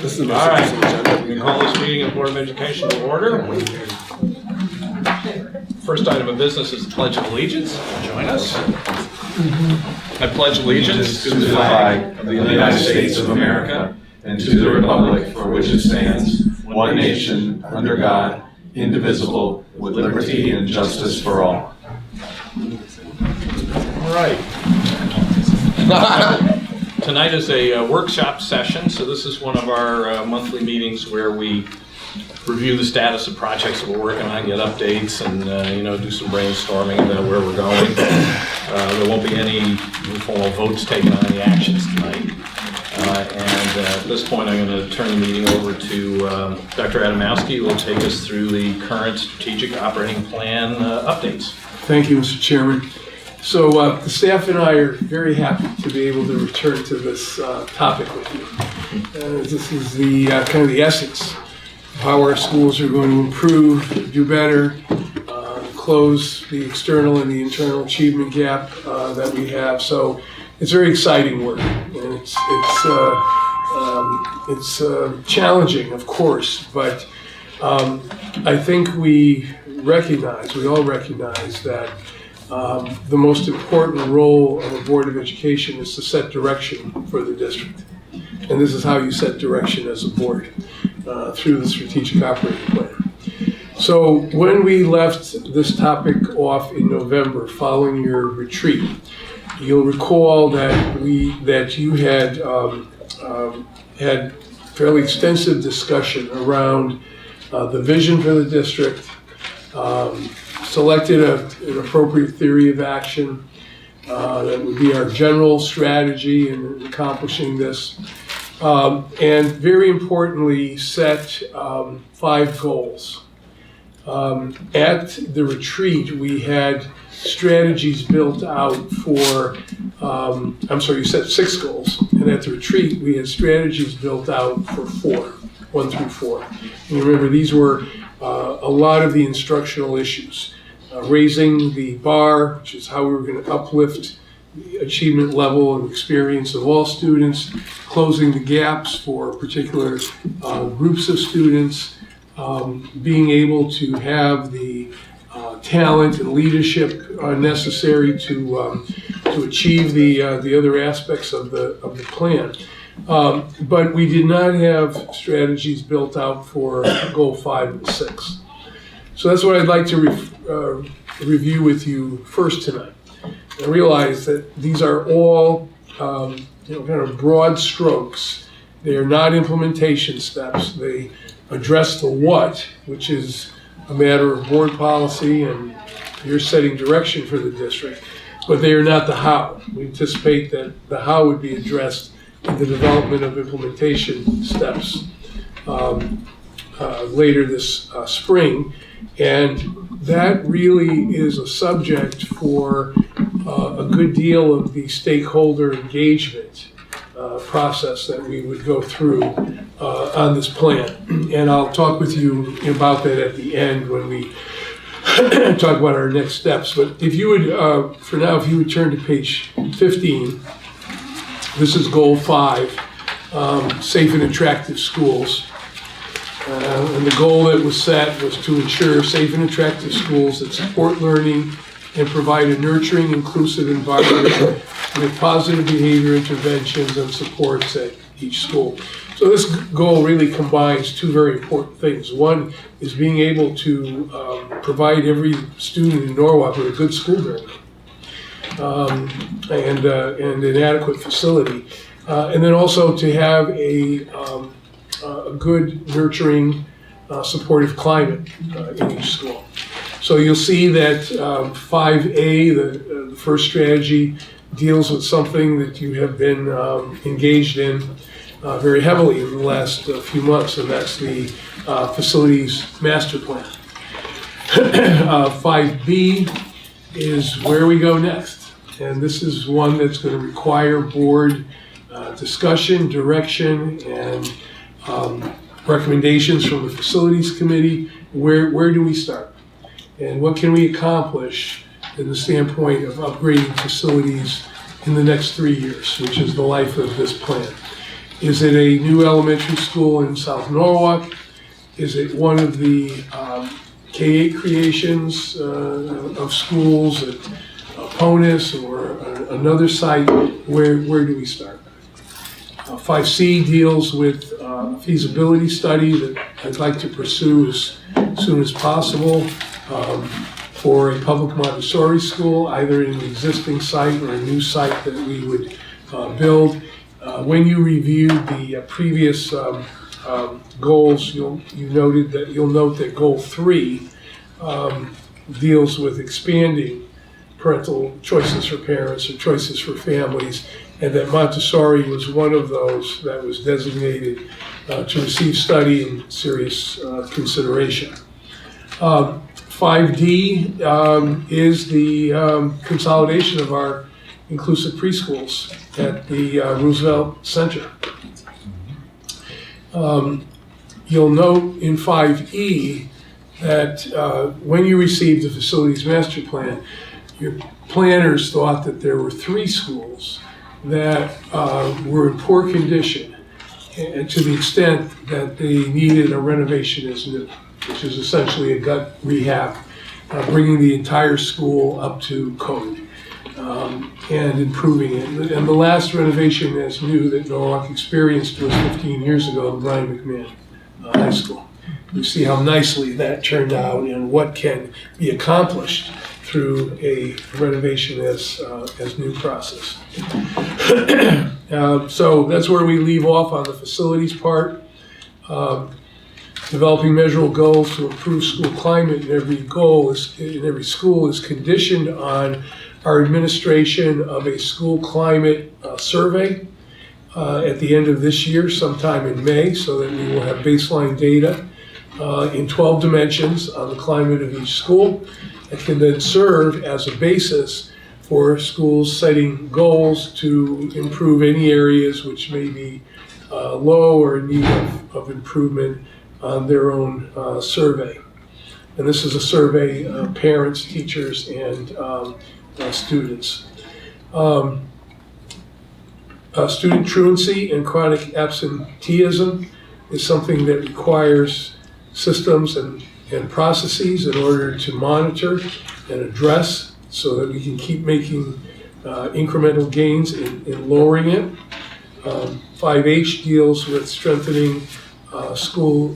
This is All right, we call this meeting of Board of Education to order. First item of business is the Pledge of Allegiance. Join us. I pledge allegiance to the flag of the United States of America and to the republic for which it stands, one nation, under God, indivisible, with liberty and justice for all. All right. Tonight is a workshop session, so this is one of our monthly meetings where we review the status of projects that we're working on, get updates, and do some brainstorming about where we're going. There won't be any informal votes taken on any actions tonight. And at this point, I'm going to turn the meeting over to Dr. Adamowski, who will take us through the current strategic operating plan updates. Thank you, Mr. Chairman. So the staff and I are very happy to be able to return to this topic with you. This is the kind of the essence of how our schools are going to improve, do better, close the external and the internal achievement gap that we have. So it's very exciting work, and it's challenging, of course, but I think we all recognize that the most important role of a Board of Education is to set direction for the district. And this is how you set direction as a board, through the strategic operating plan. So when we left this topic off in November following your retreat, you'll recall that you had had fairly extensive discussion around the vision for the district, selected an appropriate theory of action that would be our general strategy in accomplishing this, and very importantly set 5 goals. At the retreat, we had strategies built out for, you set 6 goals, and at the retreat, we had strategies built out for 4, 1 through 4. And you remember, these were a lot of the instructional issues. Raising the bar, which is how we were going to uplift the achievement level and experience of all students, closing the gaps for particular groups of students, being able to have the talent and leadership necessary to achieve the other aspects of the plan. But we did not have strategies built out for goal 5 and 6. So that's what I'd like to review with you first tonight. I realize that these are all kind of broad strokes. They are not implementation steps. They address the what, which is a matter of board policy, and you're setting direction for the district, but they are not the how. We anticipate that the how would be addressed in the development of implementation steps later this spring. And that really is a subject for a good deal of the stakeholder engagement process that we would go through on this plan. And I'll talk with you about that at the end when we talk about our next steps. But if you would, for now, if you would turn to page 15, this is goal 5, safe and attractive schools. And the goal that was set was to ensure safe and attractive schools that support learning and provide a nurturing, inclusive environment with positive behavior interventions and supports at each school. So this goal really combines 2 very important things. One is being able to provide every student in Norwalk with a good school building and an adequate facility. And then also to have a good, nurturing, supportive climate in each school. So you'll see that 5A, the first strategy, deals with something that you have been engaged in very heavily in the last few months, and that's the facilities master plan. 5B is where we go next, and this is one that's going to require board discussion, direction, and recommendations from the facilities committee. Where do we start? And what can we accomplish in the standpoint of upgrading facilities in the next 3 years, which is the life of this plan? Is it a new elementary school in South Norwalk? Is it one of the K-8 creations of schools at Ponus or another site? Where do we start? 5C deals with a feasibility study that I'd like to pursue as soon as possible for a public Montessori school, either in an existing site or a new site that we would build. When you reviewed the previous goals, you'll note that goal 3 deals with expanding parental choices for parents or choices for families, and that Montessori was one of those that was designated to receive study and serious consideration. 5D is the consolidation of our inclusive preschools at the Roosevelt Center. You'll note in 5E that when you received the facilities master plan, your planners thought that there were 3 schools that were in poor condition, and to the extent that they needed a renovation as new, which is essentially a gut rehab, bringing the entire school up to code and improving it. And the last renovation as new that Norwalk experienced was 15 years ago, the Brian McMahon High School. You see how nicely that turned out and what can be accomplished through a renovation as new process. So that's where we leave off on the facilities part. Developing measurable goals to improve school climate in every school is conditioned on our administration of a school climate survey at the end of this year, sometime in May, so that we will have baseline data in 12 dimensions on the climate of each school. It can then serve as a basis for schools setting goals to improve any areas which may be low or in need of improvement on their own survey. And this is a survey of parents, teachers, and students. Student truancy and chronic absenteeism is something that requires systems and processes in order to monitor and address so that we can keep making incremental gains in lowering it. 5H deals with strengthening school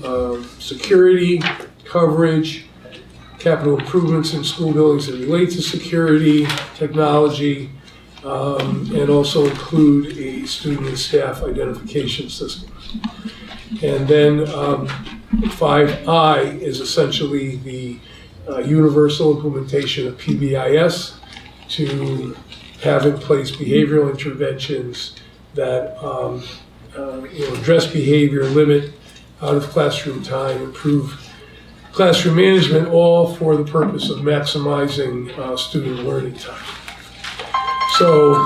security, coverage, capital improvements in school buildings that relate to security, technology, and also include a student and staff identification system. And then 5I is essentially the universal implementation of PBIS to have in place behavioral interventions that address behavior, limit out of classroom time, improve classroom management, all for the purpose of maximizing student learning time. So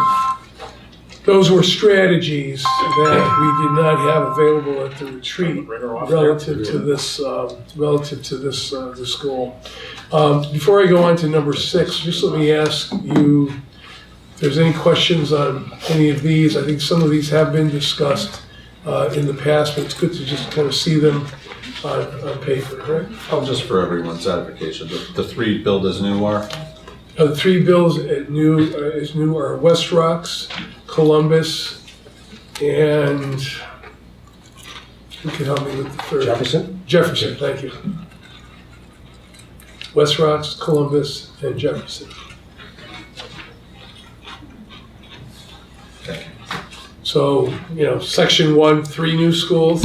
those were strategies that we did not have available at the retreat relative to this goal. Before I go on to number 6, just let me ask you if there's any questions on any of these. I think some of these have been discussed in the past, but it's good to just kind of see them on paper, right? Oh, just for everyone's edification, the 3 billed as new are? The 3 bills as new are West Rocks, Columbus, and who can help me with the third? Jefferson? Jefferson, thank you. West Rocks, Columbus, and Jefferson. Okay. So, section 1, 3 new schools,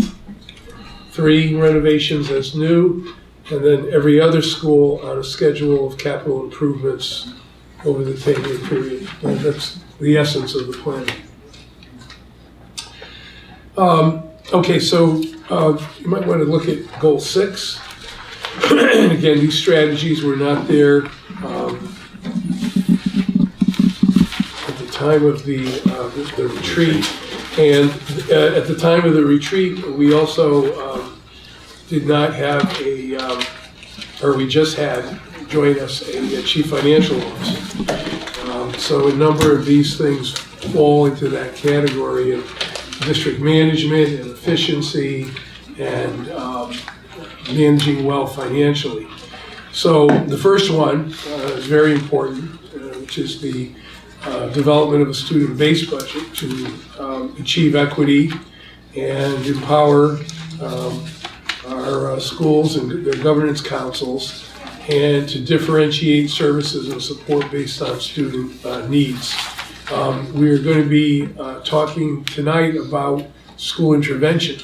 3 renovations as new, and then every other school on a schedule of capital improvements over the 10-year period. And that's the essence of the plan. Okay, so you might want to look at goal 6. And again, these strategies were not there at the time of the retreat. And at the time of the retreat, we also did not have we just had join us a chief financial officer. So a number of these things fall into that category. And district management and efficiency and managing well financially. So the first one is very important, which is the development of a student-based budget to achieve equity and empower our schools and their governance councils, and to differentiate services and support based on student needs. We are going to be talking tonight about school intervention,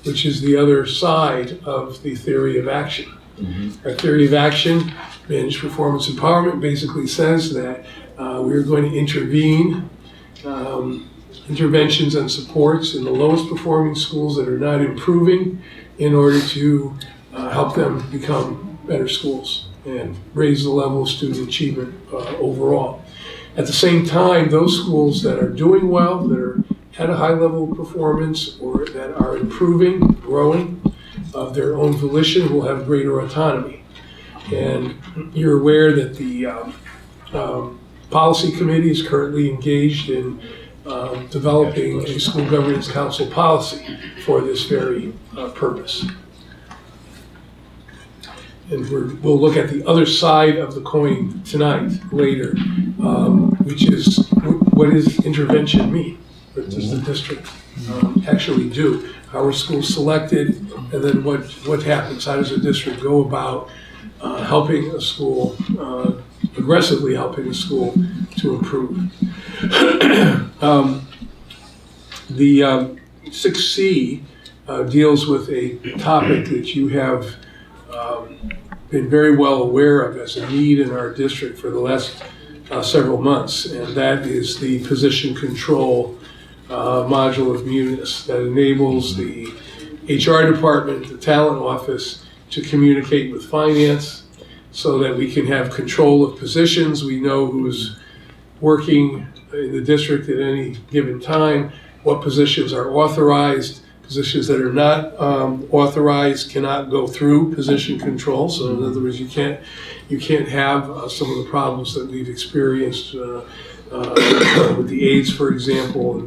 which is the other side of the theory of action. Our theory of action, managed performance empowerment, basically says that we are going to intervene interventions and supports in the lowest performing schools that are not improving in order to help them become better schools and raise the level of student achievement overall. At the same time, those schools that are doing well, that are at a high level of performance, or that are improving, growing of their own volition, will have greater autonomy. And you're aware that the policy committee is currently engaged in developing a school governance council policy for this very purpose. And we'll look at the other side of the coin tonight, later, which is, what does intervention mean? What does the district actually do? How are schools selected? And then what happens? How does the district go about helping a school, aggressively helping a school to improve? The 6C deals with a topic that you have been very well aware of as a need in our district for the last several months, and that is the position control module of Munis that enables the HR department, the talent office, to communicate with finance so that we can have control of positions. We know who's working in the district at any given time, what positions are authorized. Positions that are not authorized cannot go through position control. So in other words, you can't have some of the problems that we've experienced with the AIDS, for example, in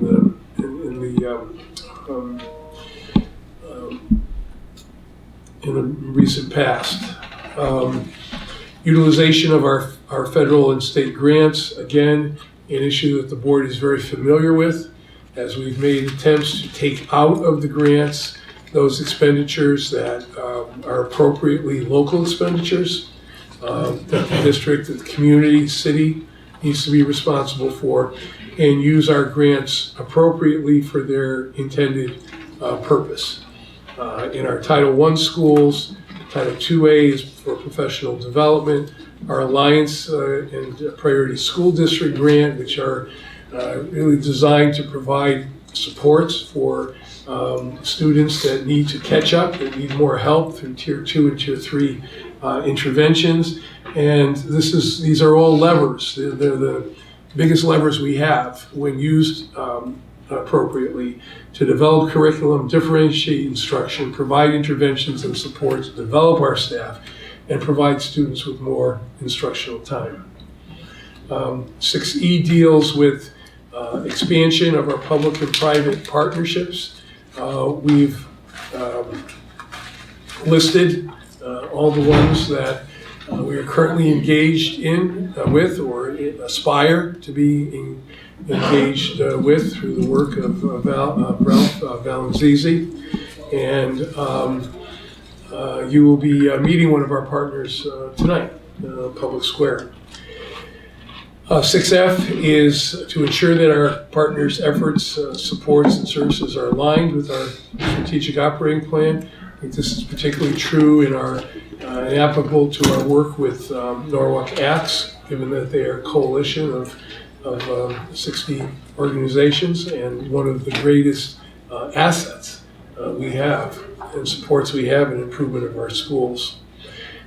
the recent past. Utilization of our federal and state grants, again, an issue that the board is very familiar with, as we've made attempts to take out of the grants those expenditures that are appropriately local expenditures that the district, that the community, city needs to be responsible for, and use our grants appropriately for their intended purpose. In our Title I schools, Title IIA is for professional development. Our Alliance and Priority School District grant, which are really designed to provide supports for students that need to catch up, that need more help through Tier 2 and Tier 3 interventions. And these are all levers. They're the biggest levers we have when used appropriately to develop curriculum, differentiate instruction, provide interventions and supports, develop our staff, and provide students with more instructional time. 6E deals with expansion of our public and private partnerships. We've listed all the ones that we are currently engaged in with, or aspire to be engaged with through the work of Ralph Valenzizi. And you will be meeting one of our partners tonight, Public Square. 6F is to ensure that our partners' efforts, supports, and services are aligned with our strategic operating plan. I think this is particularly true in our and applicable to our work with Norwalk Acts, given that they are a coalition of 60 organizations, and one of the greatest assets we have and supports we have in improvement of our schools.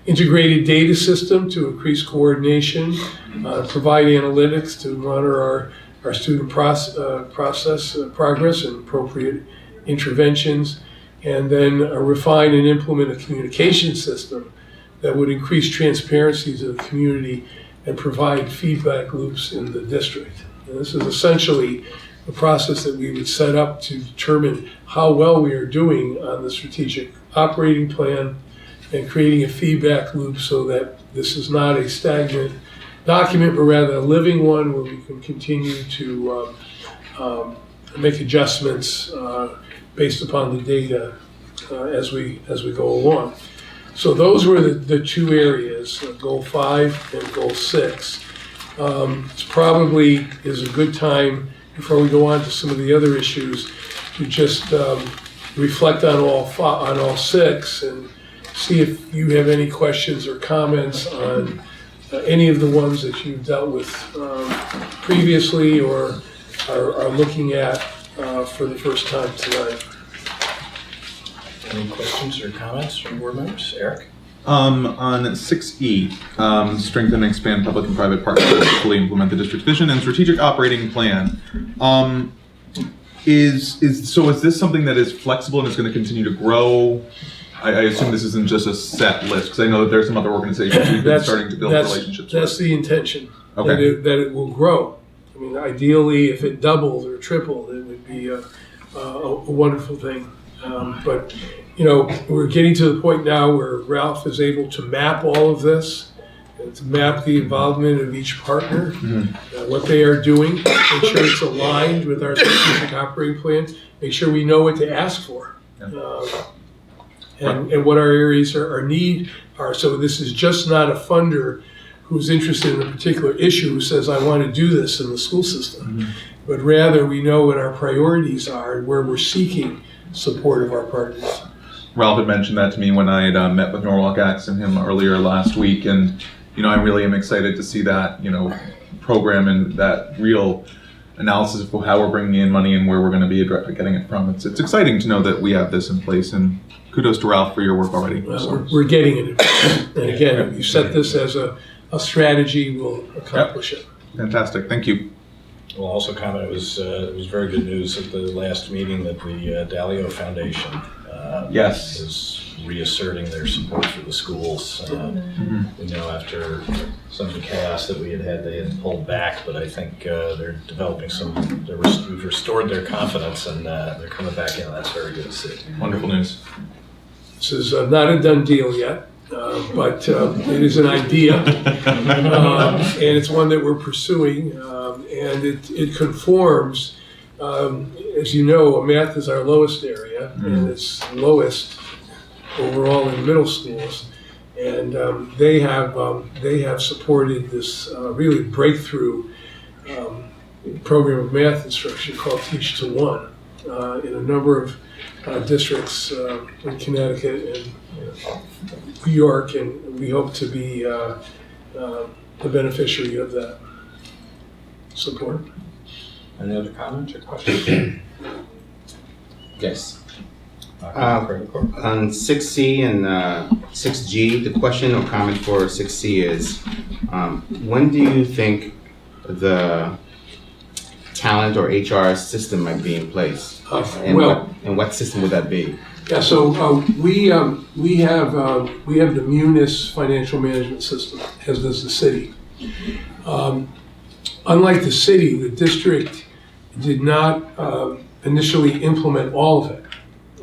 Integrated data system to increase coordination, provide analytics to monitor our student progress and appropriate interventions, and then refine and implement a communication system that would increase transparency to the community and provide feedback loops in the district. And this is essentially the process that we would set up to determine how well we are doing on the strategic operating plan, and creating a feedback loop so that this is not a stagnant document, but rather a living one where we can continue to make adjustments based upon the data as we go along. So those were the two areas, Goal 5 and Goal 6. It probably is a good time, before we go on to some of the other issues, to just reflect on all 6 and see if you have any questions or comments on any of the ones that you've dealt with previously or are looking at for the first time tonight. Any questions or comments from board members? Eric? On 6E, strengthen and expand public and private partnerships to fully implement the district vision and strategic operating plan. Is this something that is flexible and is going to continue to grow? I assume this isn't just a set list, because I know that there's some other organizations we've been starting to build relationships with. That's the intention, okay. that it will grow. I mean, ideally, if it doubled or tripled, it would be a wonderful thing. But, we're getting to the point now where Ralph is able to map all of this, and to map the involvement of each partner, what they are doing, make sure it's aligned with our strategic operating plan, make sure we know what to ask for. And what our areas our need are. So this is just not a funder who's interested in a particular issue who says, I want to do this in the school system. But rather we know what our priorities are and where we're seeking support of our partners. Ralph had mentioned that to me when I had met with Norwalk Acts and him earlier last week, and I really am excited to see that program and that real analysis of how we're bringing in money and where we're going to be getting it from. It's exciting to know that we have this in place, and kudos to Ralph for your work already. Well, we're getting it. And again, if you set this as a strategy, we'll accomplish it. Fantastic. Thank you. We'll also comment, it was very good news at the last meeting that the Dalio Foundation is reasserting their support for the schools. We know after some of the chaos that we had, they had pulled back, but I think they're developing we've restored their confidence, and they're coming back in. That's very good to see. Wonderful news. This is not a done deal yet, but it is an idea, and it's one that we're pursuing, and it conforms. As you know, math is our lowest area, and it's lowest overall in middle schools, and they have supported this really breakthrough program of math instruction called Teach to One in a number of districts in Connecticut and New York, and we hope to be the beneficiary of that support. Any other comments or questions? Yes. On 6C and 6G, the question or comment for 6C is, when do you think the talent or HR system might be in place? And what system would that be? Yeah, so we have the Munis financial management system, as does the city. Unlike the city, the district did not initially implement all of it.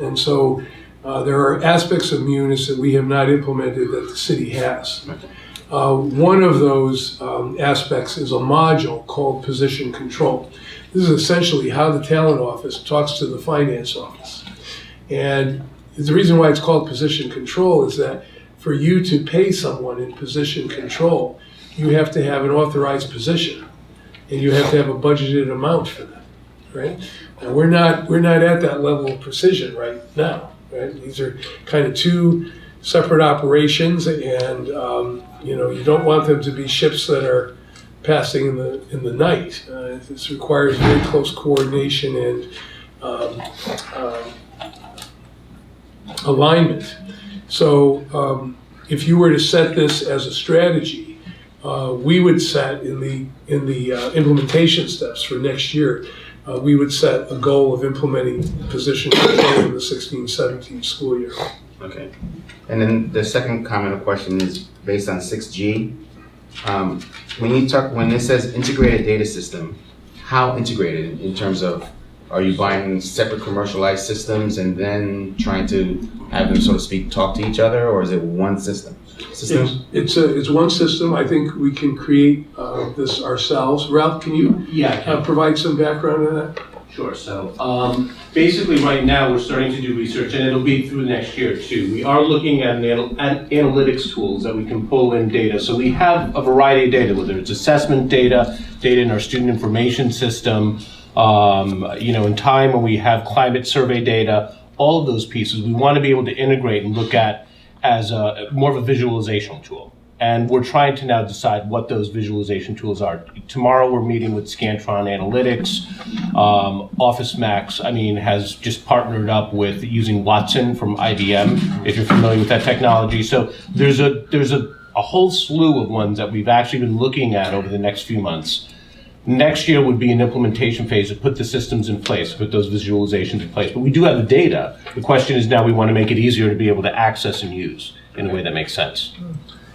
And so there are aspects of Munis that we have not implemented that the city has. One of those aspects is a module called position control. This is essentially how the talent office talks to the finance office. And the reason why it's called position control is that for you to pay someone in position control, you have to have an authorized position, and you have to have a budgeted amount for that, right? Now, we're not at that level of precision right now, right? These are kind of two separate operations, and you don't want them to be ships that are passing in the night. This requires very close coordination and alignment. So if you were to set this as a strategy, we would set in the implementation steps for next year, we would set a goal of implementing position control in the 16-17 school year. Okay. And then the second comment or question is based on 6G. When it says integrated data system, how integrated in terms of, are you buying separate commercialized systems and then trying to have them, so to speak, talk to each other, or is it one system? It's one system. I think we can create this ourselves. Ralph, can you provide some background on that? Sure. So basically right now we're starting to do research, and it'll be through next year too. We are looking at analytics tools that we can pull in data. So we have a variety of data, whether it's assessment data, data in our student information system, in time when we have climate survey data, all of those pieces we want to be able to integrate and look at as more of a visualization tool. And we're trying to now decide what those visualization tools are. Tomorrow we're meeting with Scantron Analytics. Office Max, has just partnered up with using Watson from IBM, if you're familiar with that technology. So there's a whole slew of ones that we've actually been looking at over the next few months. Next year would be an implementation phase to put the systems in place, put those visualizations in place. But we do have the data. The question is now we want to make it easier to be able to access and use in a way that makes sense.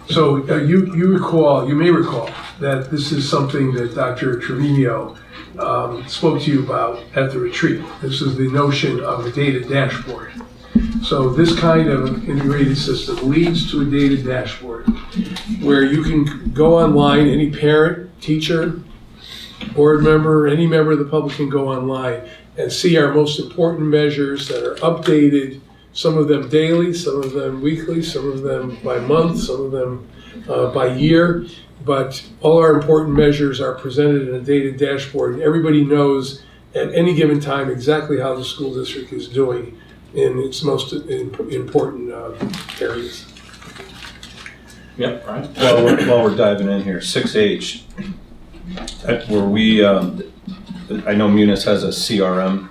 So you may recall that this is something that Dr. Trevino spoke to you about at the retreat. This is the notion of a data dashboard. So this kind of integrated system leads to a data dashboard where you can go online, any parent, teacher, board member, any member of the public can go online and see our most important measures that are updated, some of them daily, some of them weekly, some of them by month, some of them by year. But all our important measures are presented in a data dashboard, and everybody knows at any given time exactly how the school district is doing in its most important areas. Yep, right. While we're diving in here, 6H, where we, I know Munis has a CRM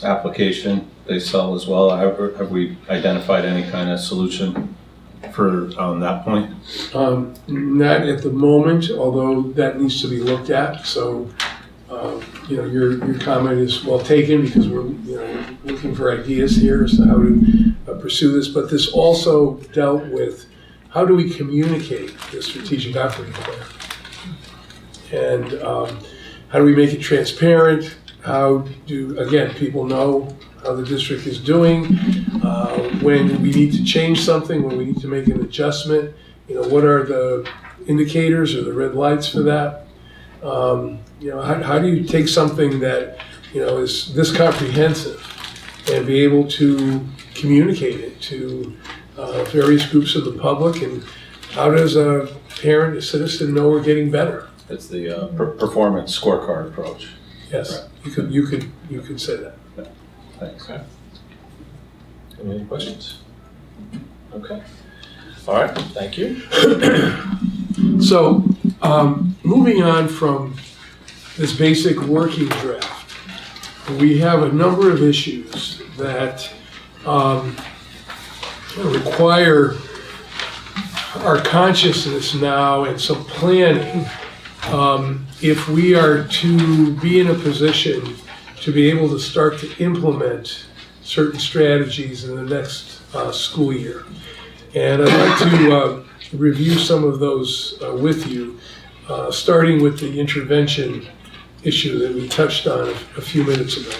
application they sell as well. Have we identified any kind of solution for that point? Not at the moment, although that needs to be looked at. So, your comment is well taken, because we're looking for ideas here as to how to pursue this. But this also dealt with how do we communicate the strategic operating plan, and how do we make it transparent? How do, again, people know how the district is doing, when we need to change something, when we need to make an adjustment, what are the indicators or the red lights for that? How do you take something that, is this comprehensive and be able to communicate it to various groups of the public, and how does a parent, a citizen know we're getting better? It's the performance scorecard approach. Yes, Right. you could say that. Thanks. Okay. Any questions? Okay. All right, thank you. So, moving on from this basic working draft, we have a number of issues that require our consciousness now and some planning if we are to be in a position to be able to start to implement certain strategies in the next school year. And I'd like to review some of those with you, starting with the intervention issue that we touched on a few minutes ago.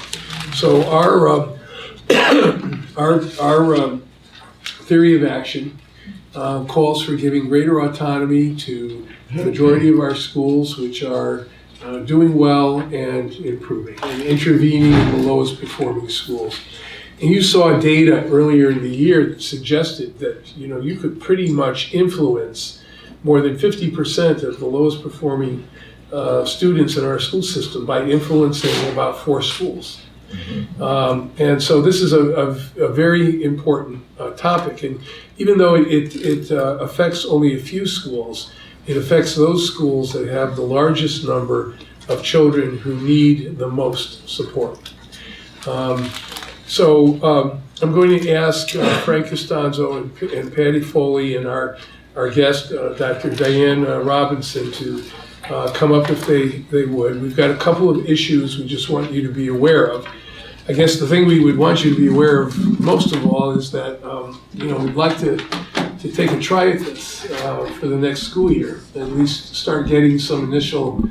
So our theory of action calls for giving greater autonomy to the majority of our schools, which are doing well and improving, and intervening in the lowest performing schools. And you saw data earlier in the year that suggested that you could pretty much influence more than 50% of the lowest performing students in our school system by influencing about 4 schools. Mm-hmm. And so this is a very important topic, and even though it affects only a few schools, it affects those schools that have the largest number of children who need the most support. So I'm going to ask Frank Costanzo and Patty Foley and our guest, Dr. Diane Robinson, to come up if they would. We've got a couple of issues we just want you to be aware of. I guess the thing we would want you to be aware of most of all is that we'd like to to take a try at this for the next school year, at least start getting some initial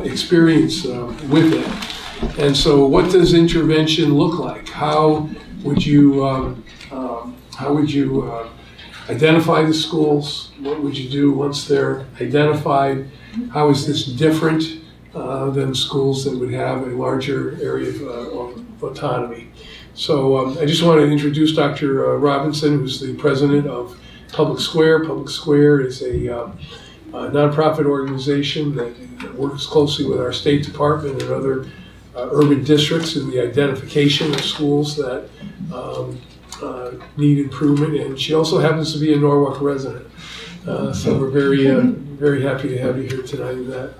experience with it. And so what does intervention look like? How would you identify the schools? What would you do once they're identified? How is this different than schools that would have a larger area of autonomy? So I just want to introduce Dr. Robinson, who's the president of Public Square. Public Square is a nonprofit organization that works closely with our State Department and other urban districts in the identification of schools that need improvement. And she also happens to be a Norwalk resident. So we're very happy to have you here tonight in that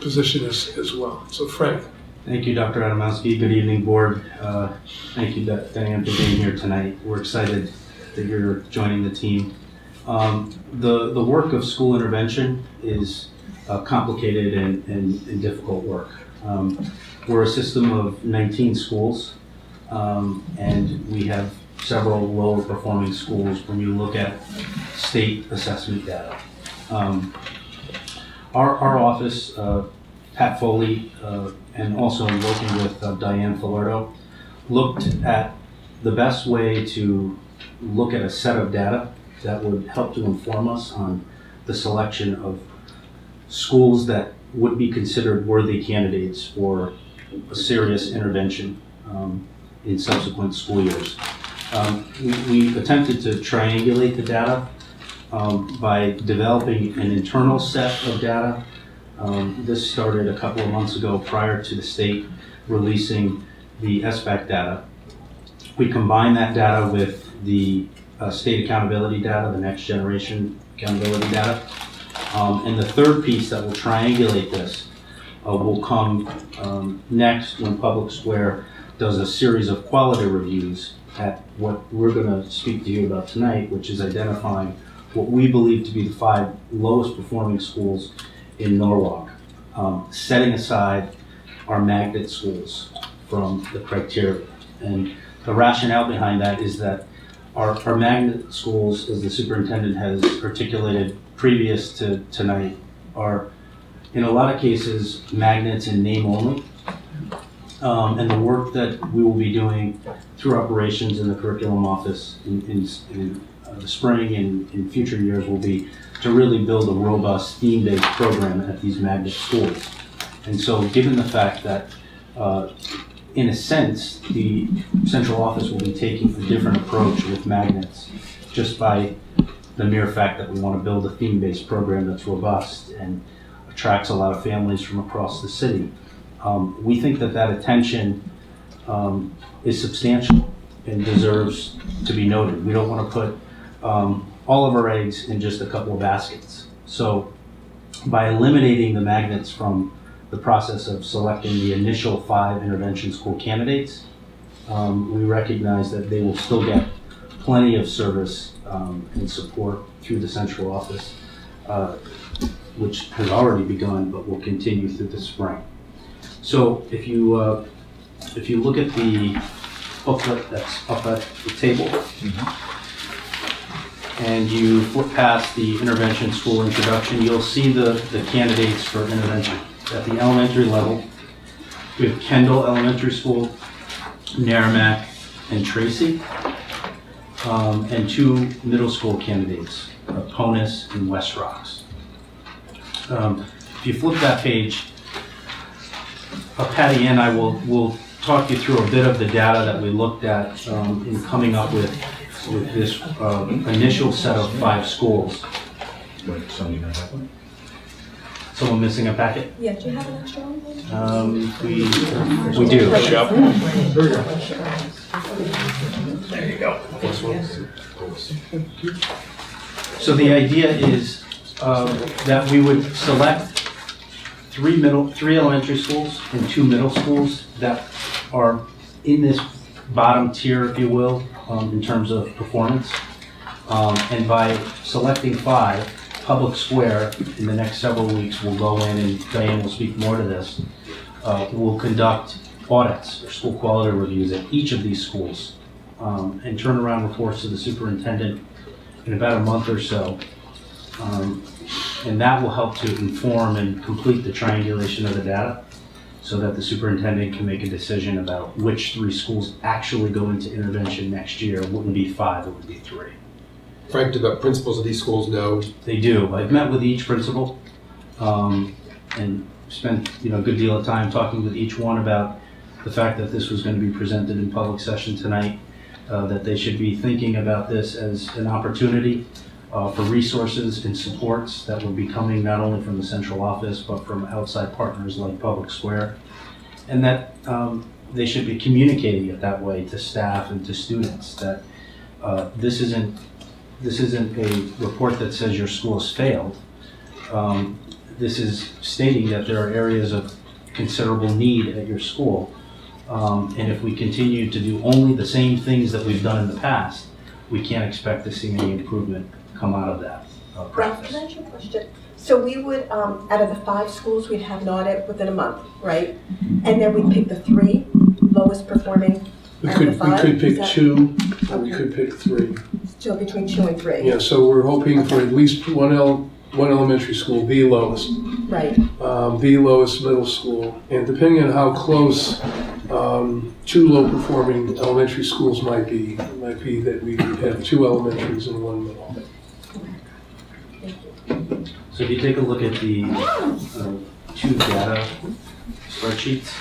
position as well. So Frank. Thank you, Dr. Adamowski. Good evening, board. Thank you, Diane, for being here tonight. We're excited that you're joining the team. The work of school intervention is complicated and difficult work. We're a system of 19 schools, and we have several lower performing schools when you look at state assessment data. Our office, Pat Foley, and also working with Diane Falardo, looked at the best way to look at a set of data that would help to inform us on the selection of schools that would be considered worthy candidates for a serious intervention in subsequent school years. We attempted to triangulate the data by developing an internal set of data. This started a couple of months ago prior to the state releasing the SBAC data. We combined that data with the state accountability data, the next generation accountability data. And the third piece that will triangulate this will come next when Public Square does a series of quality reviews at what we're going to speak to you about tonight, which is identifying what we believe to be the 5 lowest performing schools in Norwalk, setting aside our magnet schools from the criteria. And the rationale behind that is that our magnet schools, as the superintendent has articulated previous to tonight, are in a lot of cases magnets in name only. And the work that we will be doing through operations in the curriculum office in the spring and in future years will be to really build a robust theme-based program at these magnet schools. And so given the fact that in a sense the central office will be taking a different approach with magnets just by the mere fact that we want to build a theme-based program that's robust and attracts a lot of families from across the city. We think that attention is substantial and deserves to be noted. We don't want to put all of our eggs in just a couple of baskets. So by eliminating the magnets from the process of selecting the initial 5 intervention school candidates, we recognize that they will still get plenty of service and support through the central office, which has already begun but will continue through the spring. So if you look at the booklet that's up at the table, and you flip past the intervention school introduction, you'll see the candidates for intervention. At the elementary level, we have Kendall Elementary School, Merrimack, and Tracy, and 2 middle school candidates, Ponus and West Rocks. If you flip that page, Patty and I will talk you through a bit of the data that we looked at in coming up with this initial set of 5 schools. Someone missing a packet? Yeah, do you have an extra one? We do. Yep. There you go. So the idea is that we would select 3 elementary schools and 2 middle schools that are in this bottom tier, if you will, in terms of performance. And by selecting 5, Public Square in the next several weeks will go in, and Diane will speak more to this, will conduct audits or school quality reviews at each of these schools and turnaround reports to the superintendent in about a month or so. And that will help to inform and complete the triangulation of the data so that the superintendent can make a decision about which 3 schools actually go into intervention next year. It wouldn't be 5, it would be 3. Frank, do the principals of these schools know? They do. I've met with each principal and spent a good deal of time talking with each one about the fact that this was going to be presented in public session tonight, that they should be thinking about this as an opportunity for resources and supports that would be coming not only from the central office but from outside partners like Public Square, and that they should be communicating it that way to staff and to students, that this isn't a report that says your school has failed. This is stating that there are areas of considerable need at your school. And if we continue to do only the same things that we've done in the past, we can't expect to see any improvement come out of that Ralph, practice. can I ask you a question? So we would, out of the 5 schools, we'd have an audit within a month, right? And then we'd pick the 3 lowest performing We out of the could 5? pick Is that 2, or we could pick 3. Still between 2 and 3? Yeah, so we're hoping for at least one elementary school, the lowest, Right. the lowest middle school. And depending on how close 2 low-performing elementary schools might be, it might be that we have 2 elementaries and 1 middle. So if you take a look at the 2 data spreadsheets,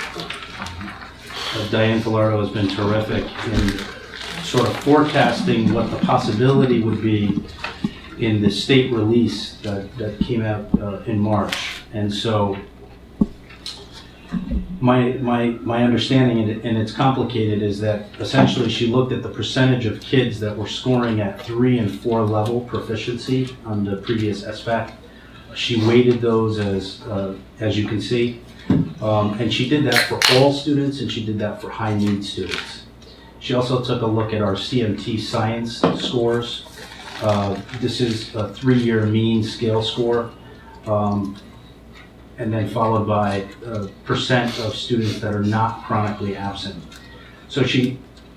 Diane Filardo has been terrific in sort of forecasting what the possibility would be in the state release that came out in March. And so my understanding, and it's complicated, is that essentially she looked at the percentage of kids that were scoring at 3 and 4 level proficiency on the previous SBAC. She weighted those as you can see, and she did that for all students, and she did that for high need students. She also took a look at our CMT science scores. This is a 3-year mean scale score, and then followed by percent of students that are not chronically absent. So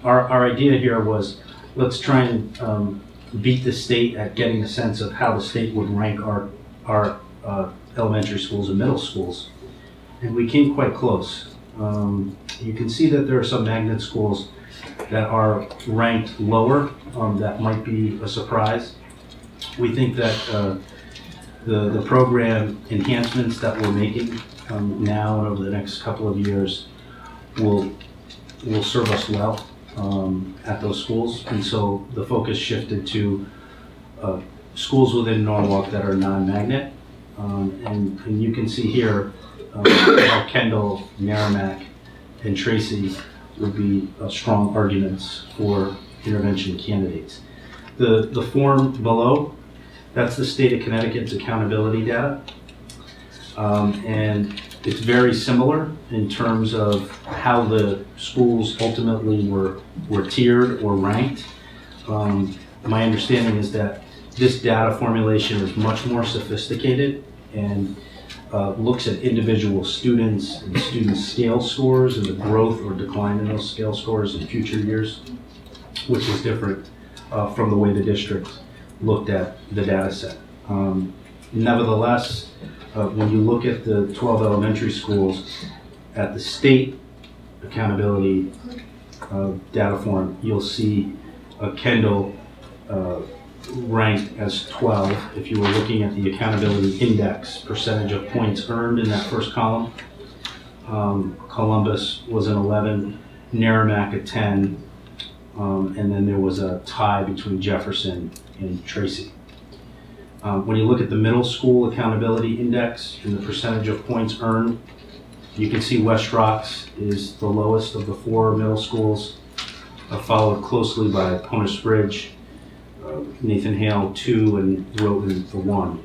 our idea here was, let's try and beat the state at getting a sense of how the state would rank our elementary schools and middle schools. And we came quite close. You can see that there are some magnet schools that are ranked lower. That might be a surprise. We think that the program enhancements that we're making now and over the next couple of years will serve us well at those schools. And so the focus shifted to schools within Norwalk that are non-magnet. And you can see here how Kendall, Merrimack, and Tracy would be strong arguments for intervention candidates. The form below, that's the state of Connecticut's accountability data. And it's very similar in terms of how the schools ultimately were tiered or ranked. My understanding is that this data formulation is much more sophisticated and looks at individual students and student scale scores and the growth or decline in those scale scores in future years, which is different from the way the district looked at the data set. Nevertheless, when you look at the 12 elementary schools at the state accountability data form, you'll see Kendall ranked as 12. If you were looking at the accountability index, percentage of points earned in that first column, Columbus was an 11, Merrimack a 10, and then there was a tie between Jefferson and Tracy. When you look at the middle school accountability index and the percentage of points earned, you can see West Rocks is the lowest of the 4 middle schools, followed closely by Ponus Bridge, Nathan Hale 2, and Groton the 1.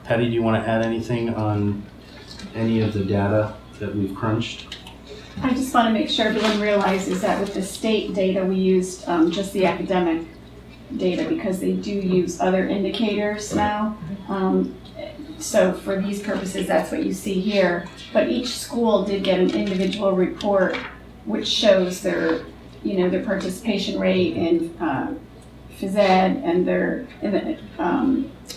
Patty, do you want to add anything on any of the data that we've crunched? I just want to make sure everyone realizes that with the state data, we used just the academic data because they do use other indicators now. So for these purposes, that's what you see here. But each school did get an individual report which shows their, their participation rate in phys ed and their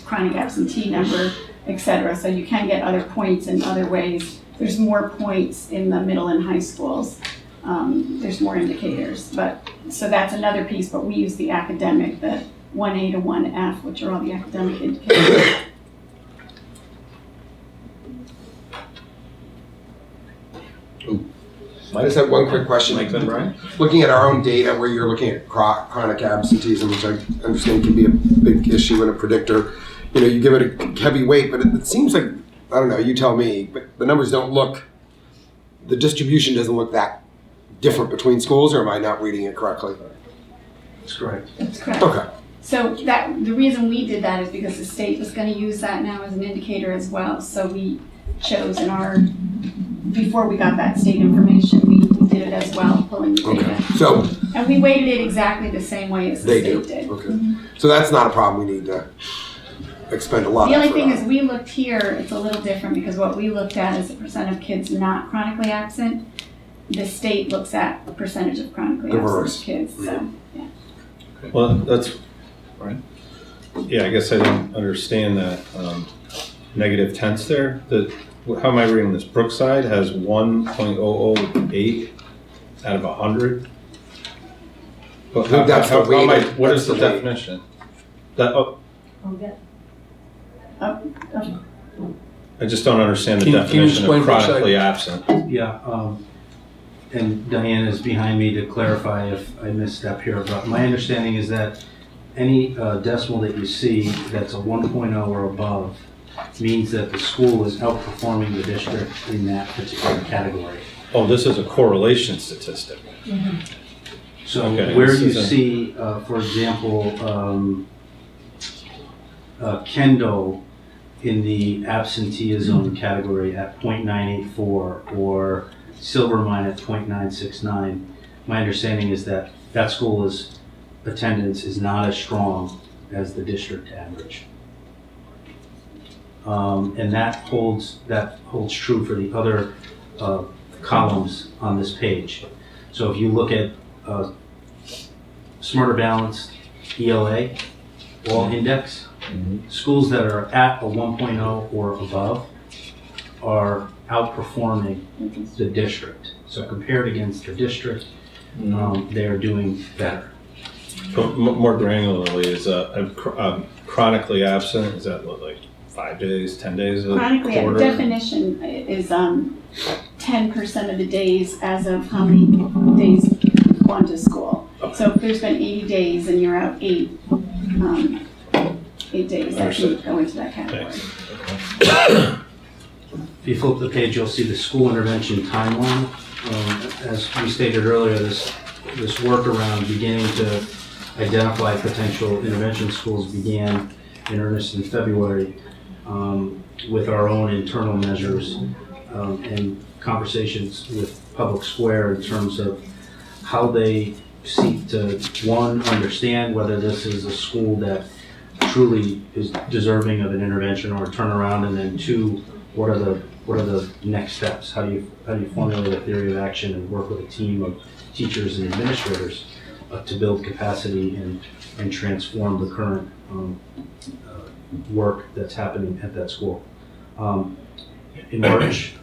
chronic absentee number, et cetera. So you can get other points in other ways. There's more points in the middle and high schools. There's more indicators. So that's another piece, but we use the academic, the 1A to 1F, which are all the academic indicators. I just have one quick question. Looking at our own data where you're looking at chronic absenteeism, which I understand can be a big issue and a predictor, you give it a heavy weight, but it seems like, I don't know, you tell me, but the numbers don't look, the distribution doesn't look that different between schools, or am I not reading it correctly? That's correct. That's correct. Okay. So the reason we did that is because the state was going to use that now as an indicator as well. So we chose before we got that state information, we did it as well, pulling the data. Okay. So And we weighted it exactly the same way as the they state do. did. Okay. So that's not a problem. We need to expend a lot of The only effort thing on. is we looked here, it's a little different because what we looked at is the percent of kids not chronically absent. The state looks at a percentage of chronically Diverse. absent kids, so, yeah. Well, that's, right. Yeah, I guess I didn't understand that negative tense there. How am I reading this? Brookside has 1.008 out of 100. But think that's the weighted- what that's is the the weight. definition? I just don't understand the Can you definition explain of chronically absent. Yeah, and Diane is behind me to clarify if I misstep here, but my understanding is that any decimal that you see that's a 1.0 or above means that the school is outperforming the district in that particular category. Oh, this is a correlation statistic. So Okay, where this you is a- see, for example, Kendall in the absenteeism category at 0.984 or Silvermine at 0.969, my understanding is that that school's attendance is not as strong as the district average. And that holds true for the other columns on this page. So if you look at Smarter Balanced, ELA, all index, schools that are at a 1.0 or above are outperforming the district. So compared against the district, they are doing better. But more granularly, is a chronically absent, is that what, like 5 days, 10 days? Chronically, the quarter? definition is 10% of the days as of how many days gone to school. So if there's been 80 days and you're out 8 days, that can go into that category. Thanks. If you flip the page, you'll see the school intervention timeline. As we stated earlier, this work around beginning to identify potential intervention schools began in earnest in February with our own internal measures and conversations with Public Square in terms of how they seek to, one, understand whether this is a school that truly is deserving of an intervention or a turnaround, and then two, what are the next steps? How do you formulate a theory of action and work with a team of teachers and administrators to build capacity and transform the current work that's happening at that school. In March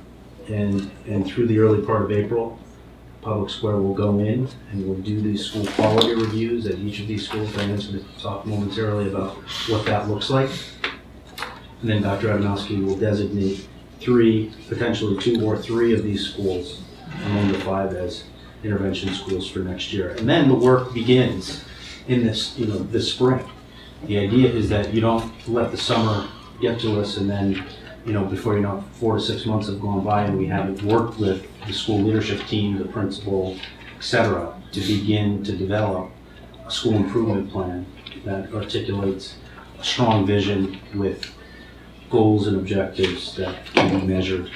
and through the early part of April, Public Square will go in and we'll do these school quality reviews at each of these schools. Diane's going to talk momentarily about what that looks like. And then Dr. Adamowski will designate 3, potentially 2 or 3 of these schools among the 5 as intervention schools for next year. And then the work begins in this spring. The idea is that you don't let the summer get to us and then, before you know, 4 to 6 months have gone by and we haven't worked with the school leadership team, the principal, et cetera, to begin to develop a school improvement plan that articulates a strong vision with goals and objectives that can be measured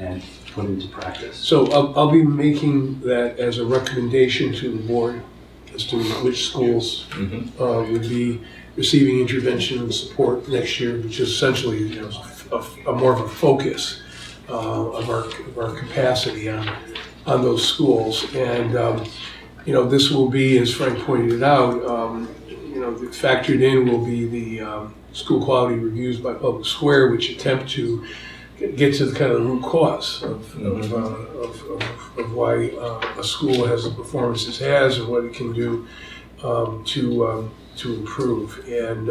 and put into practice. So I'll be making that as a recommendation to the board as to which schools would be receiving intervention and support next year, which is essentially a more of a focus of our capacity on those schools. And this will be, as Frank pointed out, factored in will be the school quality reviews by Public Square, which attempt to get to the kind of the root cause of why a school has the performances it has and what it can do to improve. And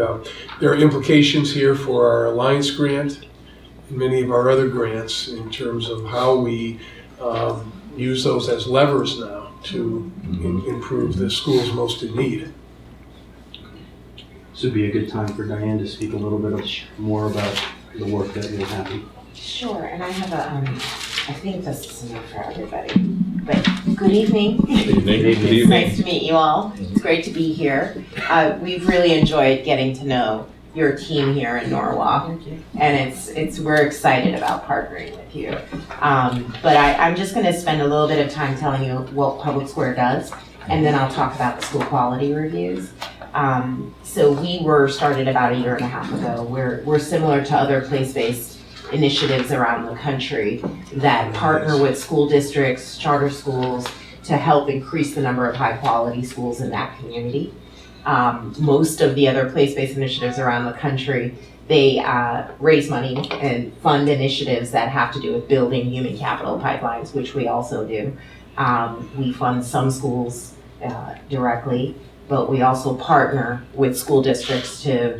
there are implications here for our Alliance grant and many of our other grants in terms of how we use those as levers now to improve the schools most in need. This would be a good time for Diane to speak a little bit more about the work that you're having. Sure, and I have I think this is enough for everybody, but good evening. Good evening. It's nice to meet you all. It's great to be here. We've really enjoyed getting to know your team here in Norwalk, and we're excited about partnering with you. But I'm just going to spend a little bit of time telling you what Public Square does, and then I'll talk about the school quality reviews. So we were started about 1.5 years ago. We're similar to other place-based initiatives around the country that partner with school districts, charter schools, to help increase the number of high-quality schools in that community. Most of the other place-based initiatives around the country, they raise money and fund initiatives that have to do with building human capital pipelines, which we also do. We fund some schools directly, but we also partner with school districts to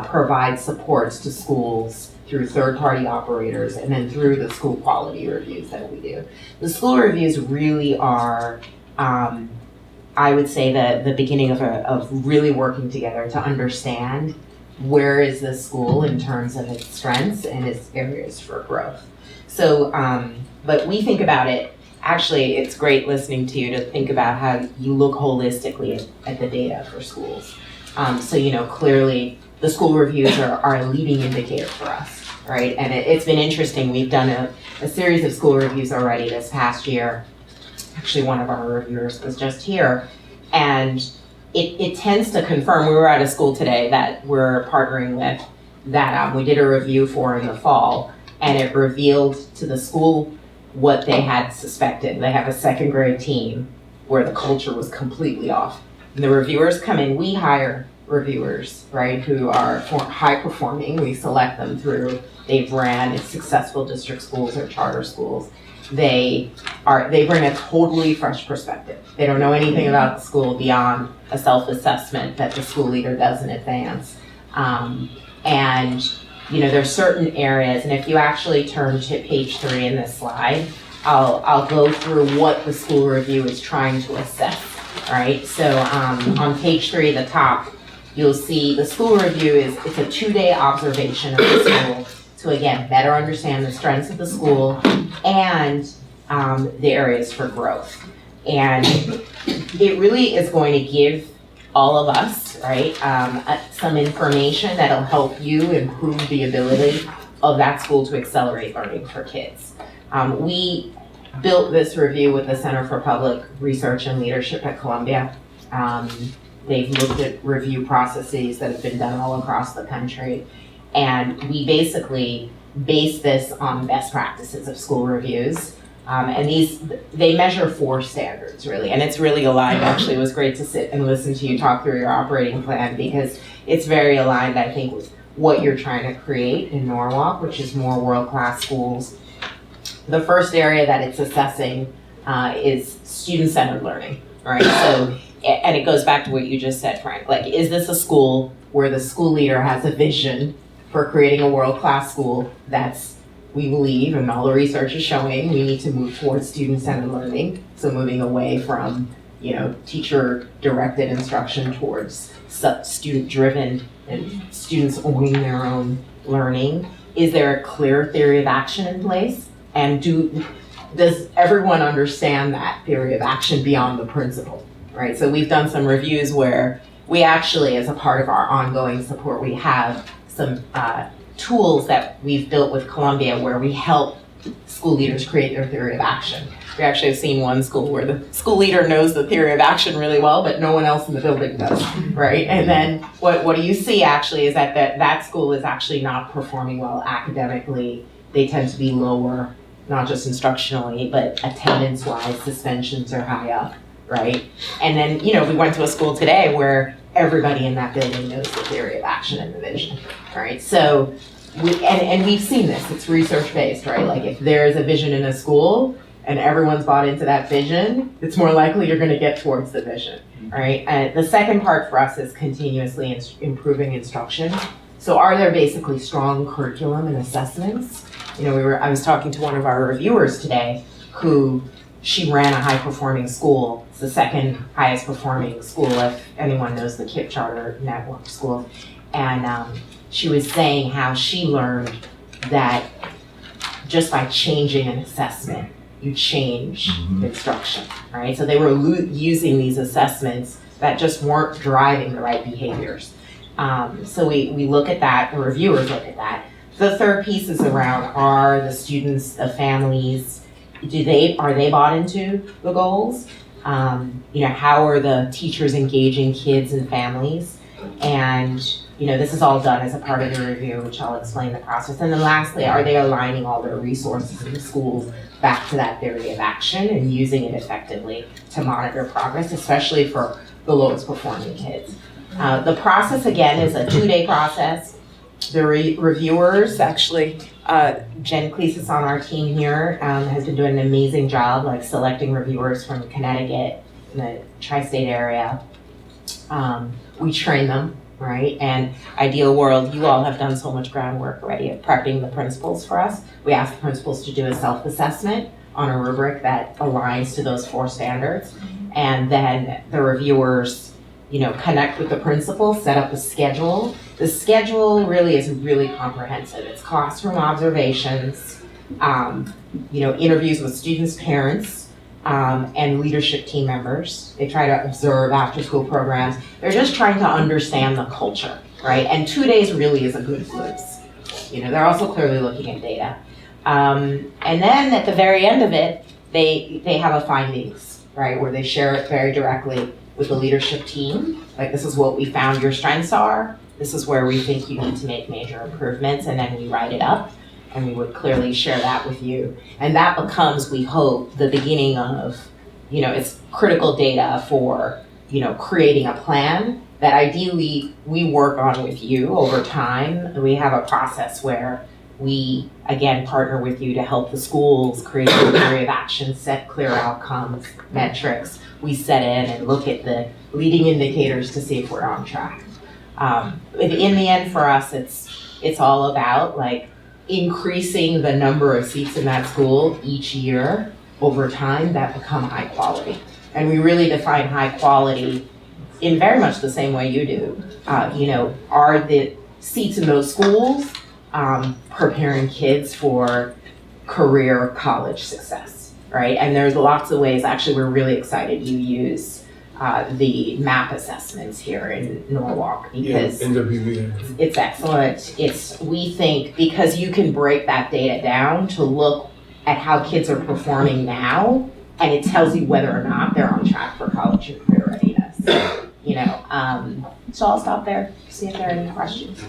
provide supports to schools through third-party operators and then through the school quality reviews that we do. The school reviews really are, I would say, the beginning of really working together to understand where is this school in terms of its strengths and its areas for growth. So, but we think about it, actually it's great listening to you to think about how you look holistically at the data for schools. So, clearly the school reviews are a leading indicator for us, right? And it's been interesting. We've done a series of school reviews already this past year. Actually, one of our reviewers was just here. And it tends to confirm, we were at a school today that we're partnering with that we did a review for in the fall, and it revealed to the school what they had suspected. They have a second grade team where the culture was completely off. And the reviewers come in, we hire reviewers, right, who are high performing. We select them through, they've ran successful district schools or charter schools. They bring a totally fresh perspective. They don't know anything about the school beyond a self-assessment that the school leader does in advance. And there's certain areas, and if you actually turn to page 3 in this slide, I'll go through what the school review is trying to assess, right? So on page 3 at the top, you'll see the school review it's a 2-day observation of the school to, again, better understand the strengths of the school and the areas for growth. And it really is going to give all of us, right, some information that'll help you improve the ability of that school to accelerate learning for kids. We built this review with the Center for Public Research and Leadership at Columbia. They've looked at review processes that have been done all across the country. And we basically base this on best practices of school reviews. And they measure 4 standards, really. And it's really aligned. Actually, it was great to sit and listen to you talk through your operating plan, because it's very aligned, I think, with what you're trying to create in Norwalk, which is more world-class schools. The first area that it's assessing is student-centered learning, right? So, and it goes back to what you just said, Frank. Like, is this a school where the school leader has a vision for creating a world-class school that's, we believe, and all the research is showing, we need to move towards student-centered learning. So moving away from, teacher-directed instruction towards student-driven and students owning their own learning. Is there a clear theory of action in place? And does everyone understand that theory of action beyond the principal, right? So we've done some reviews where we actually, as a part of our ongoing support, we have some tools that we've built with Columbia where we help school leaders create their theory of action. We actually have seen one school where the school leader knows the theory of action really well, but no one else in the building does, right? And then what do you see actually is that school is actually not performing well academically. They tend to be lower, not just instructionally, but attendance-wise, suspensions are high up, right? And then, we went to a school today where everybody in that building knows the theory of action and the vision, right? So, we've seen this, it's research-based, right? Like if there's a vision in a school and everyone's bought into that vision, it's more likely you're gonna get towards the vision, right? And the second part for us is continuously improving instruction. So are there basically strong curriculum and assessments? I was talking to one of our reviewers today who she ran a high-performing school. It's the second highest performing school, if anyone knows the KIPP Charter Network School. And she was saying how she learned that just by changing an assessment, you change instruction, right? So they were using these assessments that just weren't driving the right behaviors. So we look at that, the reviewers look at that. The third piece is around, are the students, the families, are they bought into the goals? How are the teachers engaging kids and families? And, this is all done as a part of the review, which I'll explain the process. And then lastly, are they aligning all their resources in the schools back to that theory of action and using it effectively to monitor progress, especially for the lowest performing kids? The process, again, is a 2-day process. The reviewers, actually, Jen Cleesis on our team here has been doing an amazing job, like selecting reviewers from Connecticut and the tri-state area. We train them, right? And ideal world, you all have done so much groundwork already of prepping the principals for us. We ask the principals to do a self-assessment on a rubric that aligns to those 4 standards. And then the reviewers, connect with the principal, set up a schedule. The schedule really is really comprehensive. It's classroom observations, interviews with students' parents, and leadership team members. They try to observe after-school programs. They're just trying to understand the culture, right? And 2 days really is a good glimpse. They're also clearly looking at data. And then at the very end of it, they have a findings, right, where they share it very directly with the leadership team. Like, this is what we found your strengths are. This is where we think you need to make major improvements. And then we write it up and we would clearly share that with you. And that becomes, we hope, the beginning of, it's critical data for, creating a plan that ideally we work on with you over time. We have a process where we, again, partner with you to help the schools create a theory of action, set clear outcomes, metrics. We set in and look at the leading indicators to see if we're on track. In the end, for us, it's all about increasing the number of seats in that school each year over time that become high quality. And we really define high quality in very much the same way you do. Are the seats in those schools preparing kids for career college success, right? And there's lots of ways. Actually, we're really excited you use the MAP assessments here in Norwalk because it's excellent. We think because you can break that data down to look at how kids are performing now, and it tells you whether or not they're on track for college and career readiness. So I'll stop there, see if there are any questions.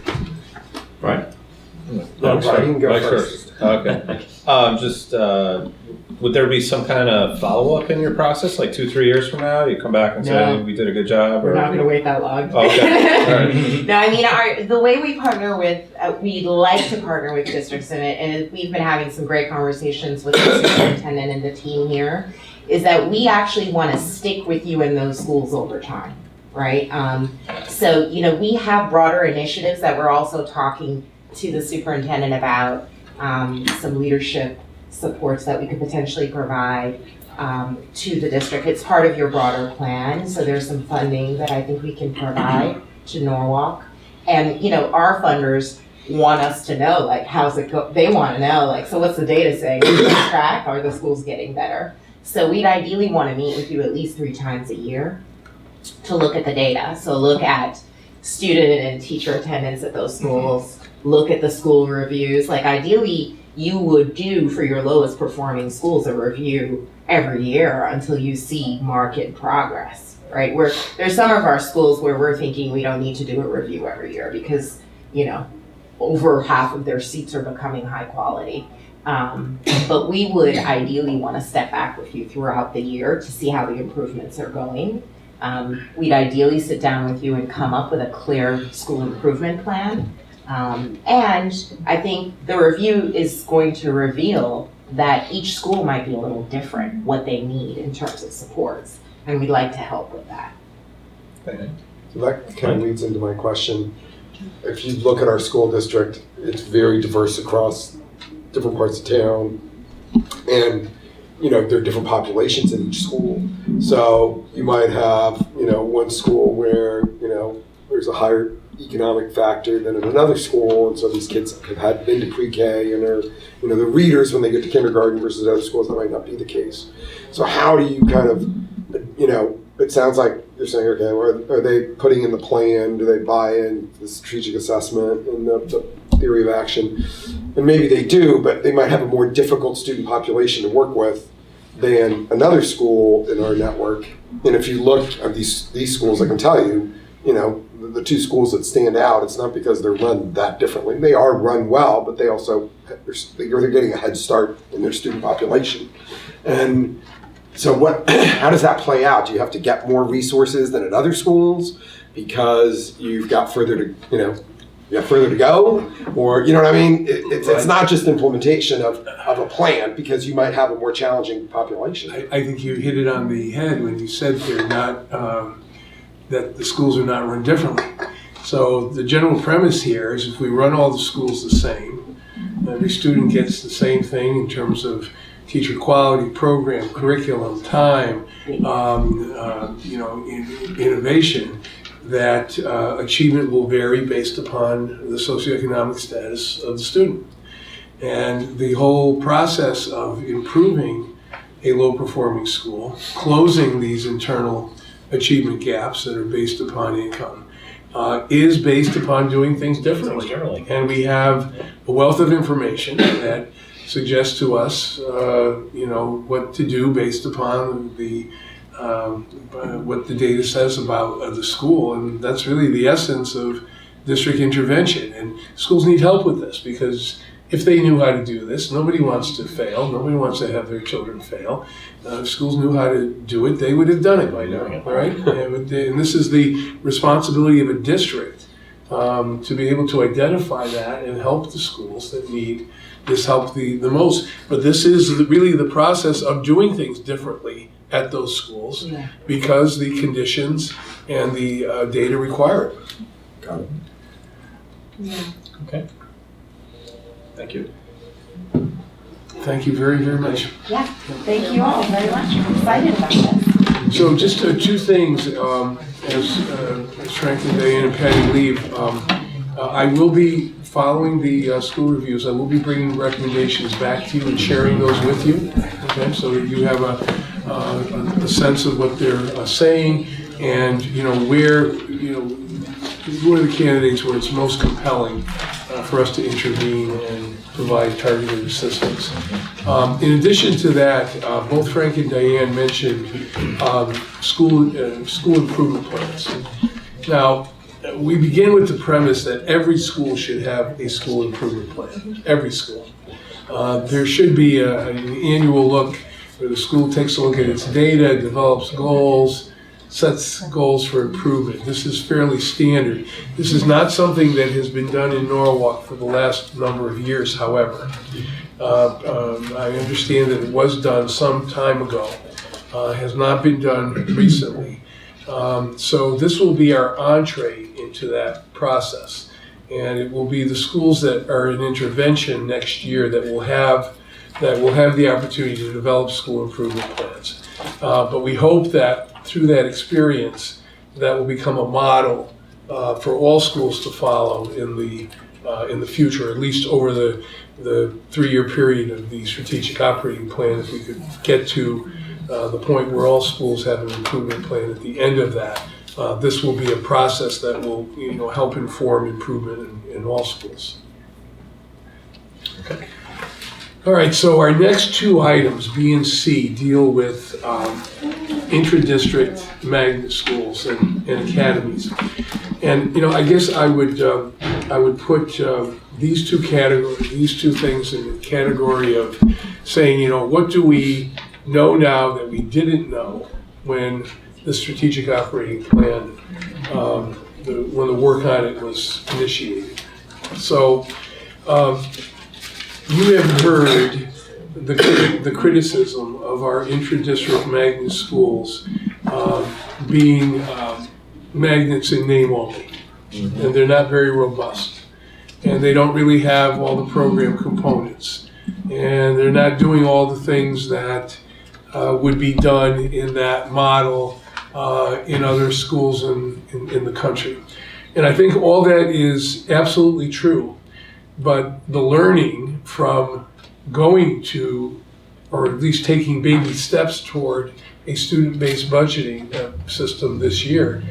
Right? No, Brian, you can go first. Okay. Would there be some kind of follow-up in your process, like 2-3 years from now? You come back and say, we did a good job? We're not going to wait that long. Oh, okay. All right. No, I mean, the way we partner with, we like to partner with districts, and we've been having some great conversations with the superintendent and the team here, is that we actually want to stick with you in those schools over time, right? So, we have broader initiatives that we're also talking to the superintendent about, some leadership supports that we could potentially provide to the district. It's part of your broader plan, so there's some funding that I think we can provide to Norwalk. And, our funders want us to know, how's it go? They want to know, so what's the data saying? Are we on track? Are the schools getting better? So we'd ideally want to meet with you at least 3 times a year to look at the data. So look at student and teacher attendance at those schools, look at the school reviews. Ideally, you would do for your lowest performing schools a review every year until you see market progress, right? Where there's some of our schools where we're thinking we don't need to do a review every year because, you know, over half of their seats are becoming high quality. But we would ideally want to step back with you throughout the year to see how the improvements are going. We'd ideally sit down with you and come up with a clear school improvement plan. And I think the review is going to reveal that each school might be a little different, what they need in terms of supports. And we'd like to help with that. So that kind of leads into my question. If you look at our school district, it's very diverse across different parts of town, and you know, there are different populations in each school. So you might have, you know, one school where, you know, there's a higher economic factor than in another school, and so these kids have been to pre-K and are, you know, the readers when they get to kindergarten versus other schools, that might not be the case. So how do you kind of, you know, it sounds like you're saying, okay, well, are they putting in the plan? Do they buy in the strategic assessment and the theory of action? And maybe they do, but they might have a more difficult student population to work with than another school in our network. And if you look at these schools, I can tell you, you know, the two schools that stand out, it's not because they're run that differently. They are run well, but they also, they're getting a head start in their student population. And so how does that play out? Do you have to get more resources than at other schools because you've got further to, you know, you have further to go? Or, you know what I mean? It's not just implementation of a plan, because you might have a more challenging population. I think you hit it on the head when you said they're not, that the schools are not run differently. So the general premise here is if we run all the schools the same, every student gets the same thing in terms of teacher quality, program, curriculum, time, you know, innovation, that achievement will vary based upon the socioeconomic status of the student. And the whole process of improving a low-performing school, closing these internal achievement gaps that are based upon income, is based upon doing things differently. And we have a wealth of information that suggests to us, you know, what to do based upon the what the data says about the school, and that's really the essence of district intervention. And schools need help with this, because if they knew how to do this, nobody wants to fail. Nobody wants to have their children fail. If schools knew how to do it, they would have done it by now, right? And this is the responsibility of a district, to be able to identify that and help the schools that need this help the most. But this is really the process of doing things differently at those schools, because the conditions and the data require it. Got it. Yeah. Okay. Thank you. Thank you very, very much. Yeah, thank you all very much. I'm excited about this. So just two things, as Frank and Diane and Patty leave. I will be following the school reviews. I will be bringing recommendations back to you and sharing those with you, okay, so that you have a sense of what they're saying, and you know where, you know, who are the candidates where it's most compelling for us to intervene and provide targeted assistance. In addition to that, both Frank and Diane mentioned school improvement plans. Now, we begin with the premise that every school should have a school improvement plan. Every school. There should be an annual look where the school takes a look at its data, develops goals, sets goals for improvement. This is fairly standard. This is not something that has been done in Norwalk for the last number of years, however. I understand that it was done some time ago, has not been done recently. So this will be our entree into that process. And it will be the schools that are in intervention next year that will have the opportunity to develop school improvement plans. But we hope that through that experience, that will become a model for all schools to follow in the future, at least over the 3-year period of the strategic operating plan. If we could get to the point where all schools have an improvement plan at the end of that, this will be a process that will, you know, help inform improvement in all schools. Okay. All right, so our next two items, B and C, deal with intra-district magnet schools and academies. And, you know, I guess I would put these two things in the category of saying, you know, what do we know now that we didn't know when the strategic operating plan, when the work on it was initiated. So you have heard the criticism of our intra-district magnet schools being magnets in name only, and they're not very robust, and they don't really have all the program components, and they're not doing all the things that would be done in that model in other schools in the country. And I think all that is absolutely true, but the learning from going to, or at least taking baby steps toward a student-based budgeting system this year,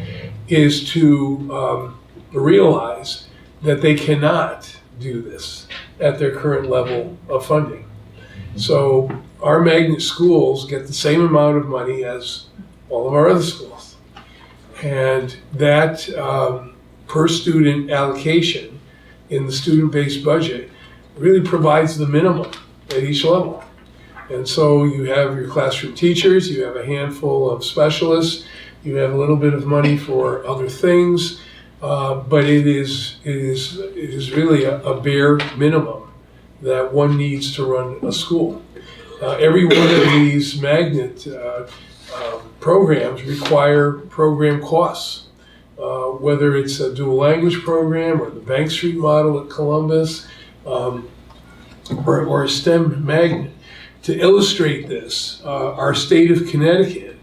is to realize that they cannot do this at their current level of funding. So our magnet schools get the same amount of money as all of our other schools. And that per student allocation in the student-based budget really provides the minimum at each level. And so you have your classroom teachers, you have a handful of specialists, you have a little bit of money for other things, but it is really a bare minimum that one needs to run a school. Every one of these magnet programs require program costs, whether it's a dual language program or the Bank Street model at Columbus, or a STEM magnet. To illustrate this, our state of Connecticut,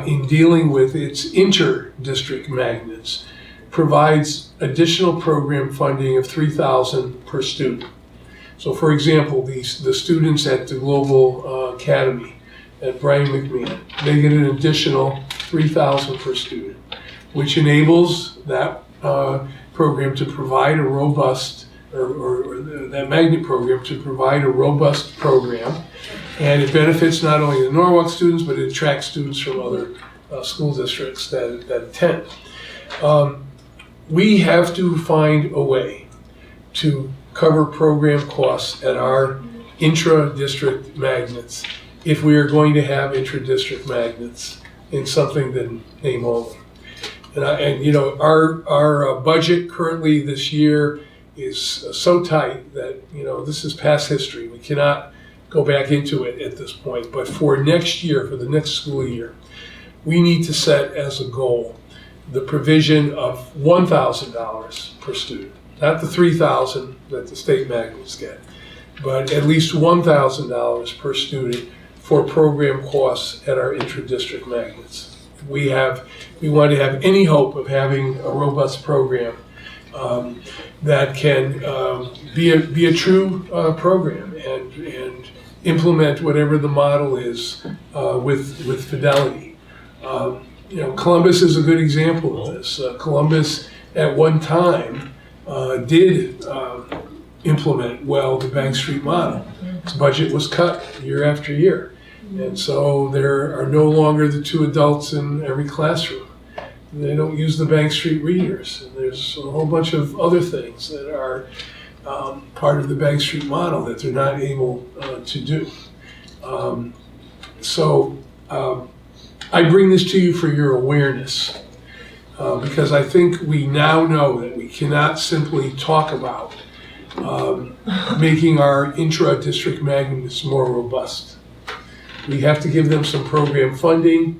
in dealing with its inter-district magnets, provides additional program funding of $3,000 per student. So for example, the students at the Global Academy at Brian McMahon, they get an additional $3,000 per student, which enables that program to provide a robust, or that magnet program to provide a robust program. And it benefits not only the Norwalk students, but it attracts students from other school districts that attend. We have to find a way to cover program costs at our intra-district magnets if we are going to have intra-district magnets in something than name only. And you know, our budget currently this year is so tight that, you know, this is past history. We cannot go back into it at this point. But for next year, for the next school year, we need to set as a goal the provision of $1,000 per student. Not the $3,000 that the state magnets get, but at least $1,000 per student for program costs at our intra-district magnets. We want to have any hope of having a robust program that can be a true program and implement whatever the model is with fidelity. You know, Columbus is a good example of this. Columbus at one time did implement well the Bank Street model. Its budget was cut year after year. And so there are no longer the two adults in every classroom. They don't use the Bank Street readers. And there's a whole bunch of other things that are part of the Bank Street model that they're not able to do. I bring this to you for your awareness, because I think we now know that we cannot simply talk about making our intra-district magnets more robust. We have to give them some program funding,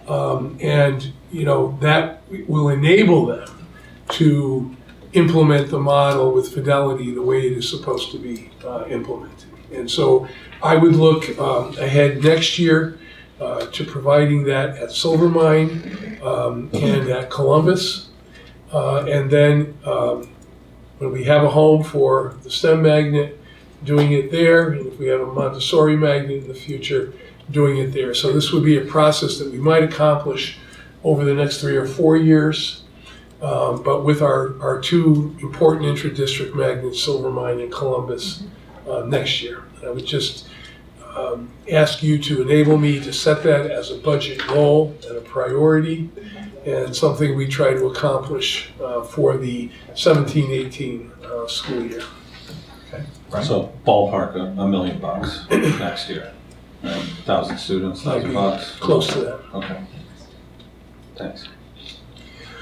and you know, that will enable them to implement the model with fidelity the way it is supposed to be implemented. And so I would look ahead next year to providing that at Silvermine and at Columbus. And then when we have a home for the STEM magnet, doing it there. And if we have a Montessori magnet in the future, doing it there. So this would be a process that we might accomplish over the next 3 or 4 years. But with our two important intra-district magnets, Silvermine and Columbus, next year. I would just ask you to enable me to set that as a budget goal and a priority and something we try to accomplish for the 17-18 school year. So ballpark $1 million next year. Right? 1,000 students, $1,000. Close to that. Okay. Thanks.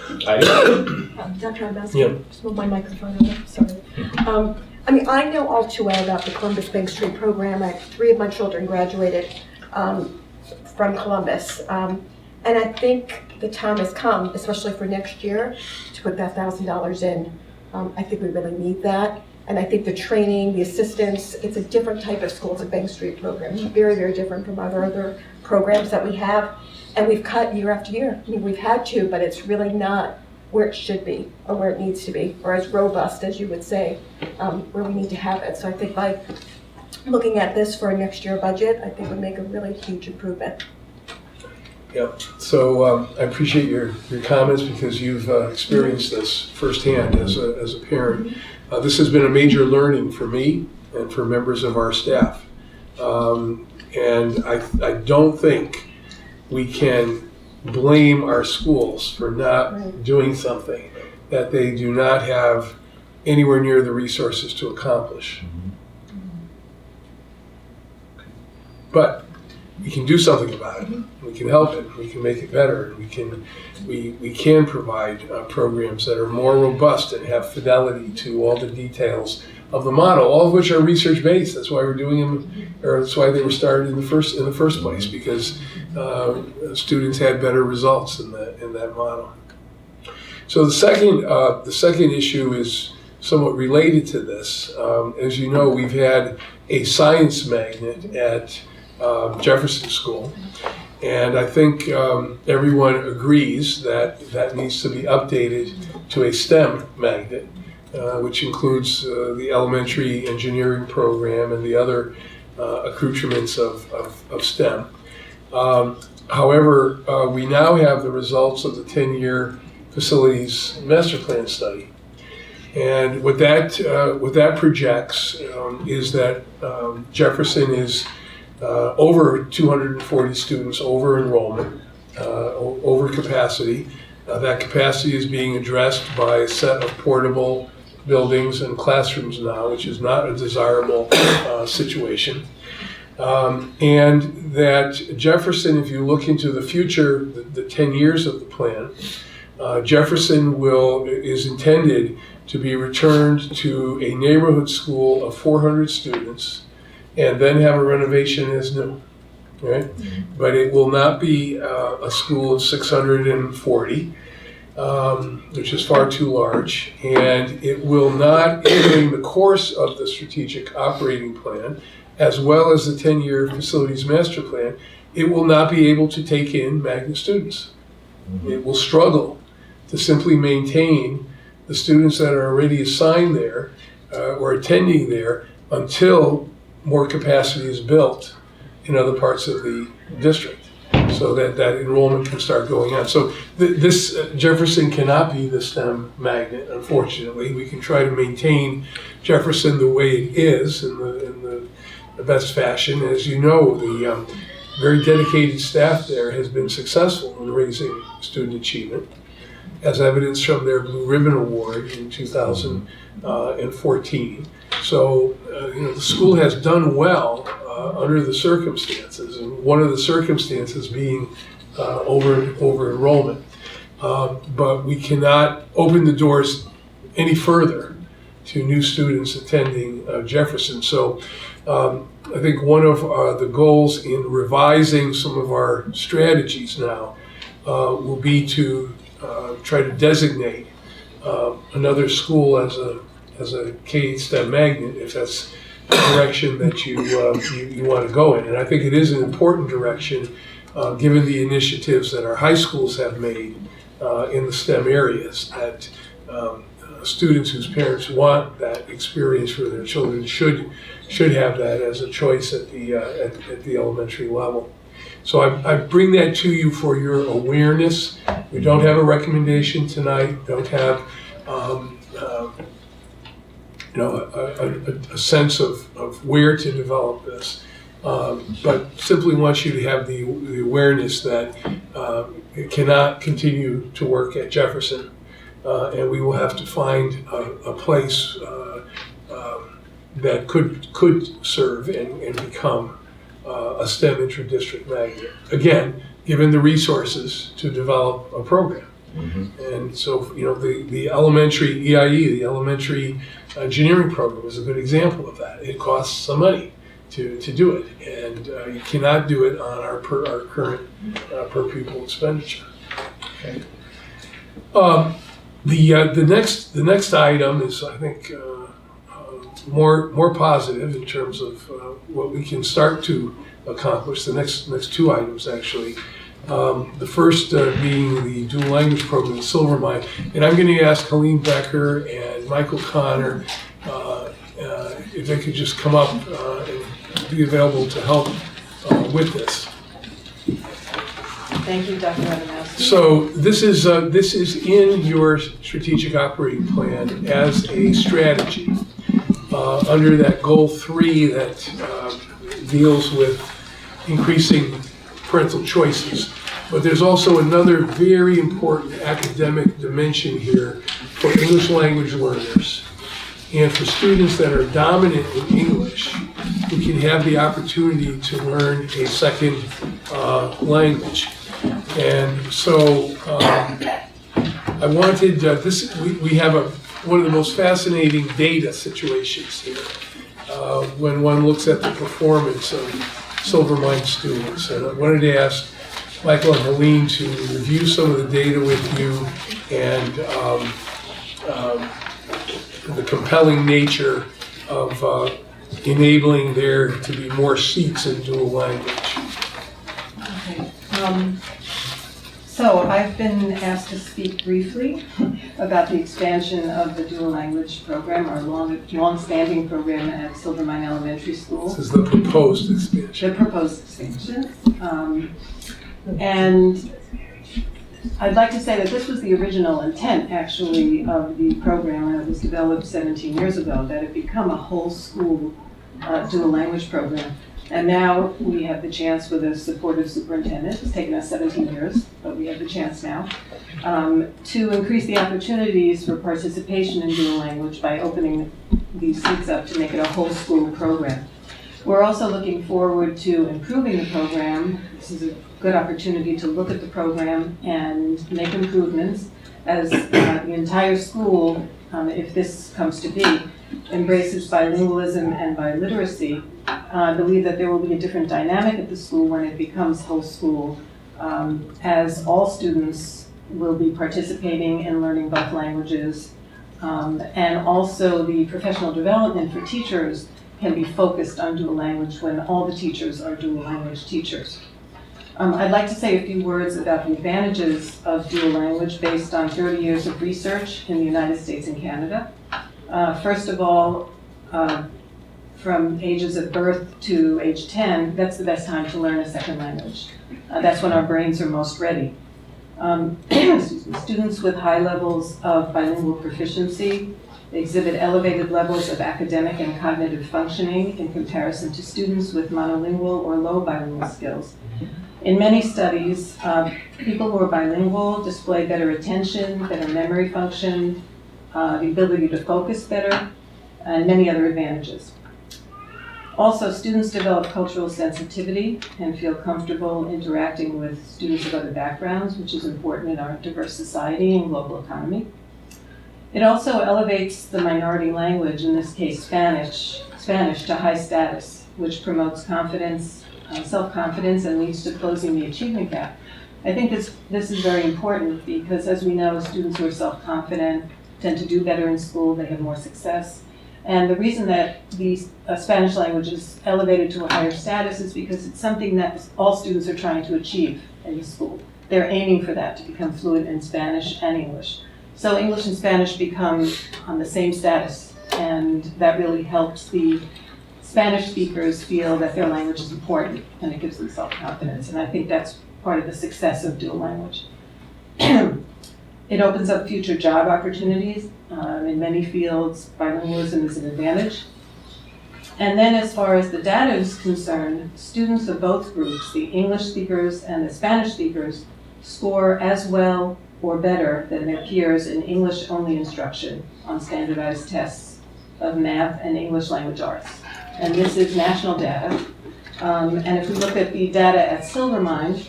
Dr. Abassi, Yeah. just move my microphone over, sorry. I mean, I know all too well about the Columbus Bank Street program. 3 of my children graduated from Columbus. And I think the time has come, especially for next year, to put that $1,000 in. I think we really need that. And I think the training, the assistance, it's a different type of school. It's a Bank Street program. It's very, very different from other programs that we have. And we've cut year after year. I mean, we've had to, but it's really not where it should be or where it needs to be, or as robust as you would say, where we need to have it. So I think by looking at this for a next year budget, I think would make a really huge improvement. Yeah, so I appreciate your comments because you've experienced this firsthand as a parent. This has been a major learning for me and for members of our staff. And I don't think we can blame our schools for not doing something that they do not have anywhere near the resources to accomplish. But we can do something about it. We can help it. We can make it better. We can provide programs that are more robust and have fidelity to all the details of the model, all of which are research based. That's why we're doing them, or that's why they were started in the first place, because students had better results in that model. So the second issue is somewhat related to this. As you know, we've had a science magnet at Jefferson School, and I think everyone agrees that needs to be updated to a STEM magnet, which includes the elementary engineering program and the other accoutrements of STEM. However, we now have the results of the 10-year facilities master plan study. And what that projects is that Jefferson is over 240 students over enrollment, over capacity. That capacity is being addressed by a set of portable buildings and classrooms now, which is not a desirable situation. And that Jefferson, if you look into the future, the 10 years of the plan, Jefferson is intended to be returned to a neighborhood school of 400 students and then have a renovation as new, right? But it will not be a school of 640, which is far too large, and it will not, during the course of the strategic operating plan, as well as the 10-year facilities master plan, it will not be able to take in magnet students. It will struggle to simply maintain the students that are already assigned there or attending there until more capacity is built in other parts of the district, so that enrollment can start going on. So this Jefferson cannot be the STEM magnet, unfortunately. We can try to maintain Jefferson the way it is in the best fashion. As you know, the very dedicated staff there has been successful in raising student achievement, as evidenced from their Blue Ribbon Award in 2014. So, the school has done well under the circumstances, and one of the circumstances being over enrollment. But we cannot open the doors any further to new students attending Jefferson. So, I think one of the goals in revising some of our strategies now will be to try to designate another school as a K-STEM magnet, if that's the direction that you want to go in. And I think it is an important direction, given the initiatives that our high schools have made in the STEM areas, that students whose parents want that experience for their children should have that as a choice at the elementary level. So I bring that to you for your awareness. We don't have a recommendation tonight, don't have a sense of where to develop this. But simply want you to have the awareness that it cannot continue to work at Jefferson, and we will have to find a place that could serve and become a STEM intra-district magnet. Again, given the resources to develop a program. And so, the elementary EIE, the elementary engineering program, is a good example of that. It costs some money to do it, and you cannot do it on our current per pupil expenditure. Okay. The next item is, I think, more positive in terms of what we can start to accomplish. The next two items, actually. The first being the dual language program at Silvermine. And I'm going to ask Helene Becker and Michael Connor if they could just come up and be available to help with this. Thank you, Dr. Adamowski. So this is in your strategic operating plan as a strategy under that goal 3 that deals with increasing parental choices. But there's also another very important academic dimension here for English language learners and for students that are dominant in English who can have the opportunity to learn a second language. And so I wanted we have one of the most fascinating data situations here when one looks at the performance of Silvermine students. And I wanted to ask Michael and Helene to review some of the data with you and the compelling nature of enabling there to be more seats in dual language. Okay. So I've been asked to speak briefly about the expansion of the dual language program, our long-standing program at Silvermine Elementary School. This is the proposed expansion. The proposed expansion. And I'd like to say that this was the original intent, actually, of the program when it was developed 17 years ago, that it become a whole school dual language program. And now we have the chance with a supportive superintendent, it's taken us 17 years, but we have the chance now, to increase the opportunities for participation in dual language by opening these seats up to make it a whole school program. We're also looking forward to improving the program. This is a good opportunity to look at the program and make improvements as the entire school, if this comes to be, embraces bilingualism and biliteracy. I believe that there will be a different dynamic at the school when it becomes whole school, as all students will be participating in learning both languages, and also the professional development for teachers can be focused on dual language when all the teachers are dual language teachers. I'd like to say a few words about the advantages of dual language based on 30 years of research in the United States and Canada. First of all, from ages of birth to age 10, that's the best time to learn a second language. That's when our brains are most ready. Students with high levels of bilingual proficiency exhibit elevated levels of academic and cognitive functioning in comparison to students with monolingual or low bilingual skills. In many studies, people who are bilingual display better attention, better memory function, the ability to focus better, and many other advantages. Also, students develop cultural sensitivity and feel comfortable interacting with students of other backgrounds, which is important in our diverse society and global economy. It also elevates the minority language, in this case Spanish, to high status, which promotes confidence, self-confidence, and leads to closing the achievement gap. I think this is very important because, as we know, students who are self-confident tend to do better in school, they have more success. And the reason that the Spanish language is elevated to a higher status is because it's something that all students are trying to achieve in the school. They're aiming for that, to become fluent in Spanish and English. So English and Spanish become on the same status, and that really helps the Spanish speakers feel that their language is important, and it gives them self-confidence. And I think that's part of the success of dual language. It opens up future job opportunities. In many fields, bilingualism is an advantage. And then as far as the data is concerned, students of both groups, the English speakers and the Spanish speakers, score as well or better than their peers in English-only instruction on standardized tests of math and English language arts. And this is national data. And if we look at the data at Silvermine,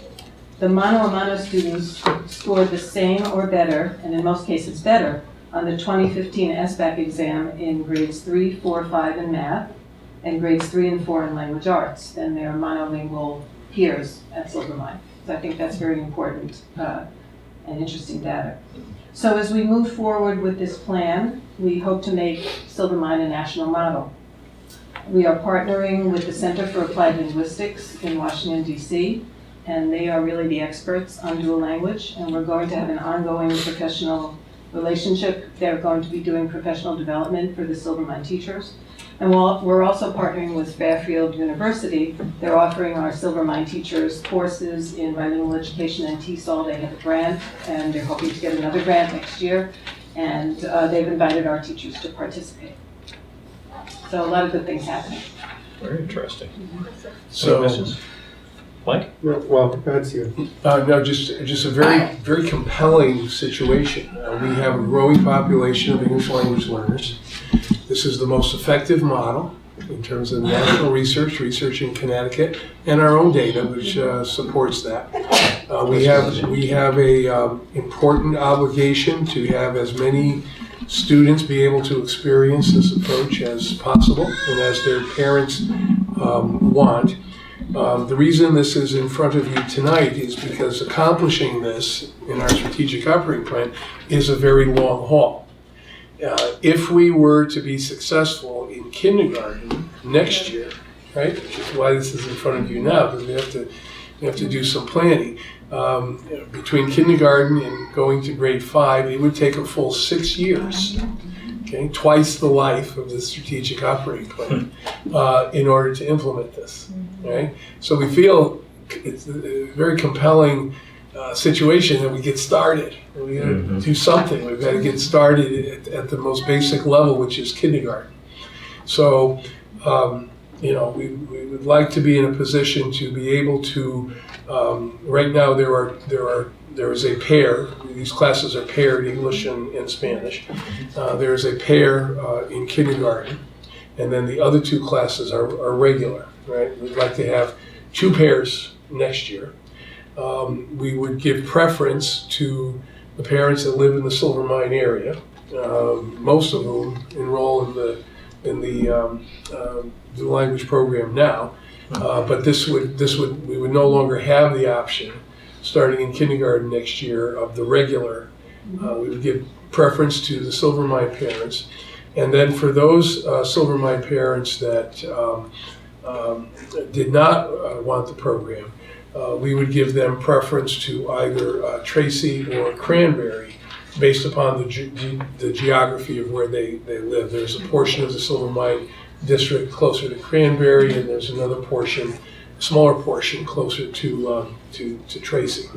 the mano a mano students scored the same or better, and in most cases better, on the 2015 SBAC exam in grades 3, 4, 5 in math, and grades 3 and 4 in language arts than their monolingual peers at Silvermine. So I think that's very important and interesting data. So as we move forward with this plan, we hope to make Silvermine a national model. We are partnering with the Center for Applied Linguistics in Washington, D.C., and they are really the experts on dual language, and we're going to have an ongoing professional relationship. They're going to be doing professional development for the Silvermine teachers. And we're also partnering with Fairfield University. They're offering our Silvermine teachers courses in bilingual education and TESOL. They have a grant, and they're hoping to get another grant next year. And they've invited our teachers to participate. So a lot of good things happening. Very interesting. So, Mike? No, well, that's you. no, just a very compelling situation. We have a growing population of English language learners. This is the most effective model in terms of national research in Connecticut, and our own data, which supports that. We have a important obligation to have as many students be able to experience this approach as possible and as their parents want. The reason this is in front of you tonight is because accomplishing this in our strategic operating plan is a very long haul. If we were to be successful in kindergarten next year, right, which is why this is in front of you now, because we have to do some planning. Between kindergarten and going to grade 5, it would take a full 6 years, okay, twice the life of the strategic operating plan, in order to implement this, right? So we feel it's a very compelling situation that we get started. We got to do something. We've got to get started at the most basic level, which is kindergarten. So, we would like to be in a position to be able to. Right now, there is a pair. These classes are paired, English and Spanish. There is a pair in kindergarten, and then the other 2 classes are regular. Right? We'd like to have 2 pairs next year. We would give preference to the parents that live in the Silvermine area, most of whom enroll in the dual language program now. But we would no longer have the option, starting in kindergarten next year, of the regular. We would give preference to the Silvermine parents, and then for those Silvermine parents that did not want the program, we would give them preference to either Tracy or Cranberry, based upon the geography of where they live. There's a portion of the Silvermine district closer to Cranberry, and there's another portion, smaller portion, closer to Tracy.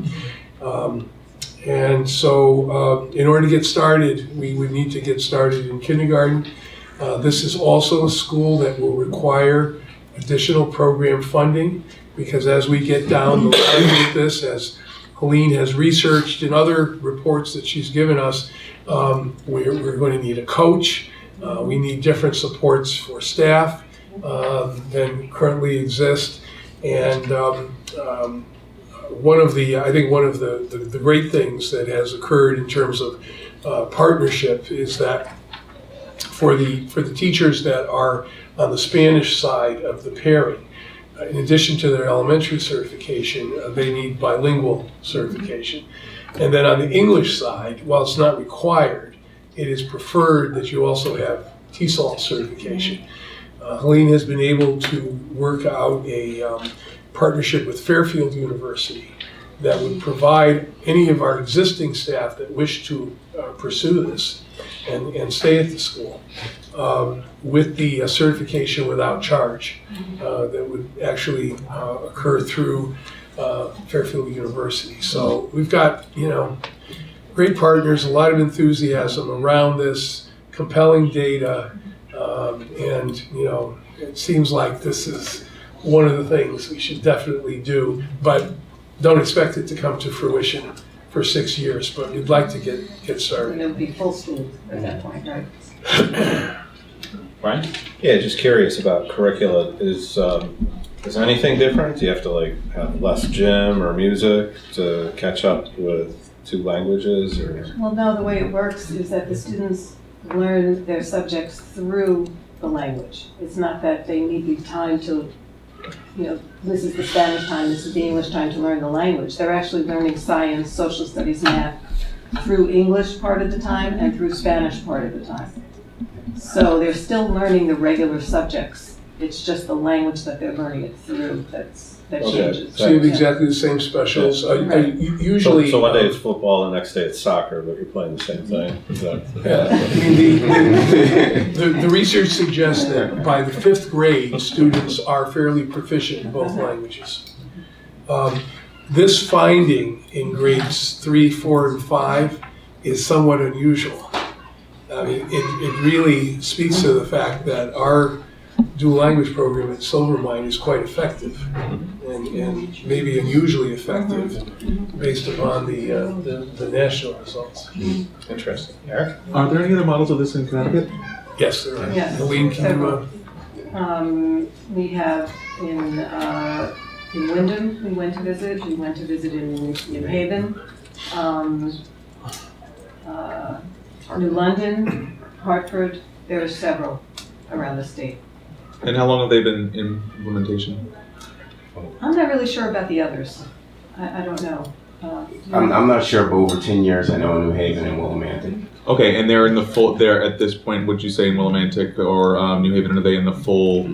And so in order to get started, we would need to get started in kindergarten. This is also a school that will require additional program funding, because as we get down the line with this, as Helene has researched in other reports that she's given us, we're going to need a coach. We need different supports for staff than currently exist. And one of the great things that has occurred in terms of partnership is that for the teachers that are on the Spanish side of the pairing, in addition to their elementary certification, they need bilingual certification. And then on the English side, while it's not required, it is preferred that you also have TESOL certification. Helene has been able to work out a partnership with Fairfield University that would provide any of our existing staff that wish to pursue this and stay at the school with the certification without charge that would actually occur through Fairfield University. So we've got, great partners, a lot of enthusiasm around this, compelling data, and it seems like this is one of the things we should definitely do, but don't expect it to come to fruition for 6 years, but we'd like to get started. And it'll be full school at that point, right? Right? Yeah, just curious about curricula. Is anything different? Do you have to have less gym or music to catch up with 2 languages, or? Well, no, the way it works is that the students learn their subjects through the language. It's not that they need the time to, this is the Spanish time, this is the English time to learn the language. They're actually learning science, social studies, math through English part of the time and through Spanish part of the time. So they're still learning the regular subjects. It's just the language that they're learning it through that changes. So you have exactly the same specials. Usually, So one day it's football, the next day it's soccer, but you're playing the same thing. The research suggests that by the 5th grade, students are fairly proficient in both languages. This finding in grades 3, 4, and 5 is somewhat unusual. I mean, it really speaks to the fact that our dual language program at Silvermine is quite effective, and maybe unusually effective based upon the national results. Interesting. Eric? Are there any other models of this in Connecticut? Yes, there are. Yes. Helene, can you? We have in Wyndham, we went to visit. We went to visit in New Haven, New London, Hartford. There are several around the state. And how long have they been in implementation? I'm not really sure about the others. I don't know. I'm not sure, but over 10 years I know in New Haven and Willimantic. Okay, and they're in the full. They're at this point. Would you say in Willimantic or New Haven, are they in the full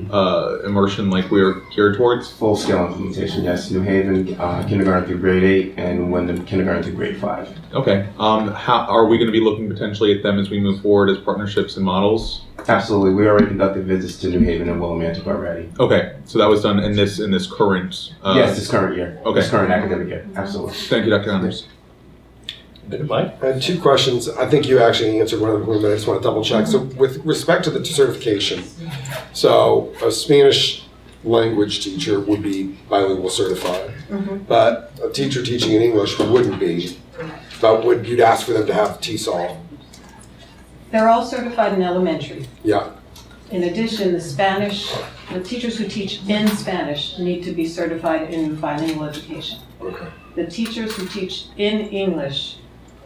immersion like we're geared towards? Full scale implementation, yes. New Haven, kindergarten through grade 8, and Wyndham, kindergarten through grade 5. Okay. How are we going to be looking potentially at them as we move forward as partnerships and models? Absolutely. We already conducted visits to New Haven and Willimantic already. Okay, so that was done in this current. Yes, this current year. Okay. This current academic year. Absolutely. Thank you, Dr. Anders. Mike? I had 2 questions. I think you actually answered one of them, but I just want to double check. So with respect to the certification, so a Spanish language teacher would be bilingual certified, but a teacher teaching in English wouldn't be. But you'd ask for them to have TESOL? They're all certified in elementary. Yeah. In addition, the teachers who teach in Spanish need to be certified in bilingual education. Okay. The teachers who teach in English,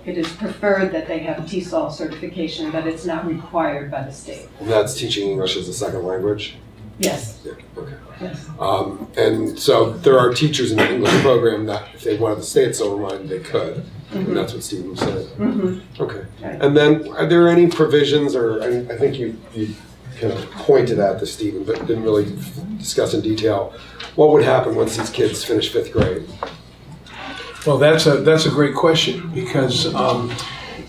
it is preferred that they have TESOL certification, but it's not required by the state. And that's teaching English as a second language? Yes. Yeah, okay. Yes. And so there are teachers in the English program that if they wanted to stay at Silvermine, they could. And that's what Stephen said. Okay. Right. And then are there any provisions, or I think you kind of pointed at this, Stephen, but didn't really discuss in detail, what would happen once these kids finish 5th grade? Well, that's a great question, because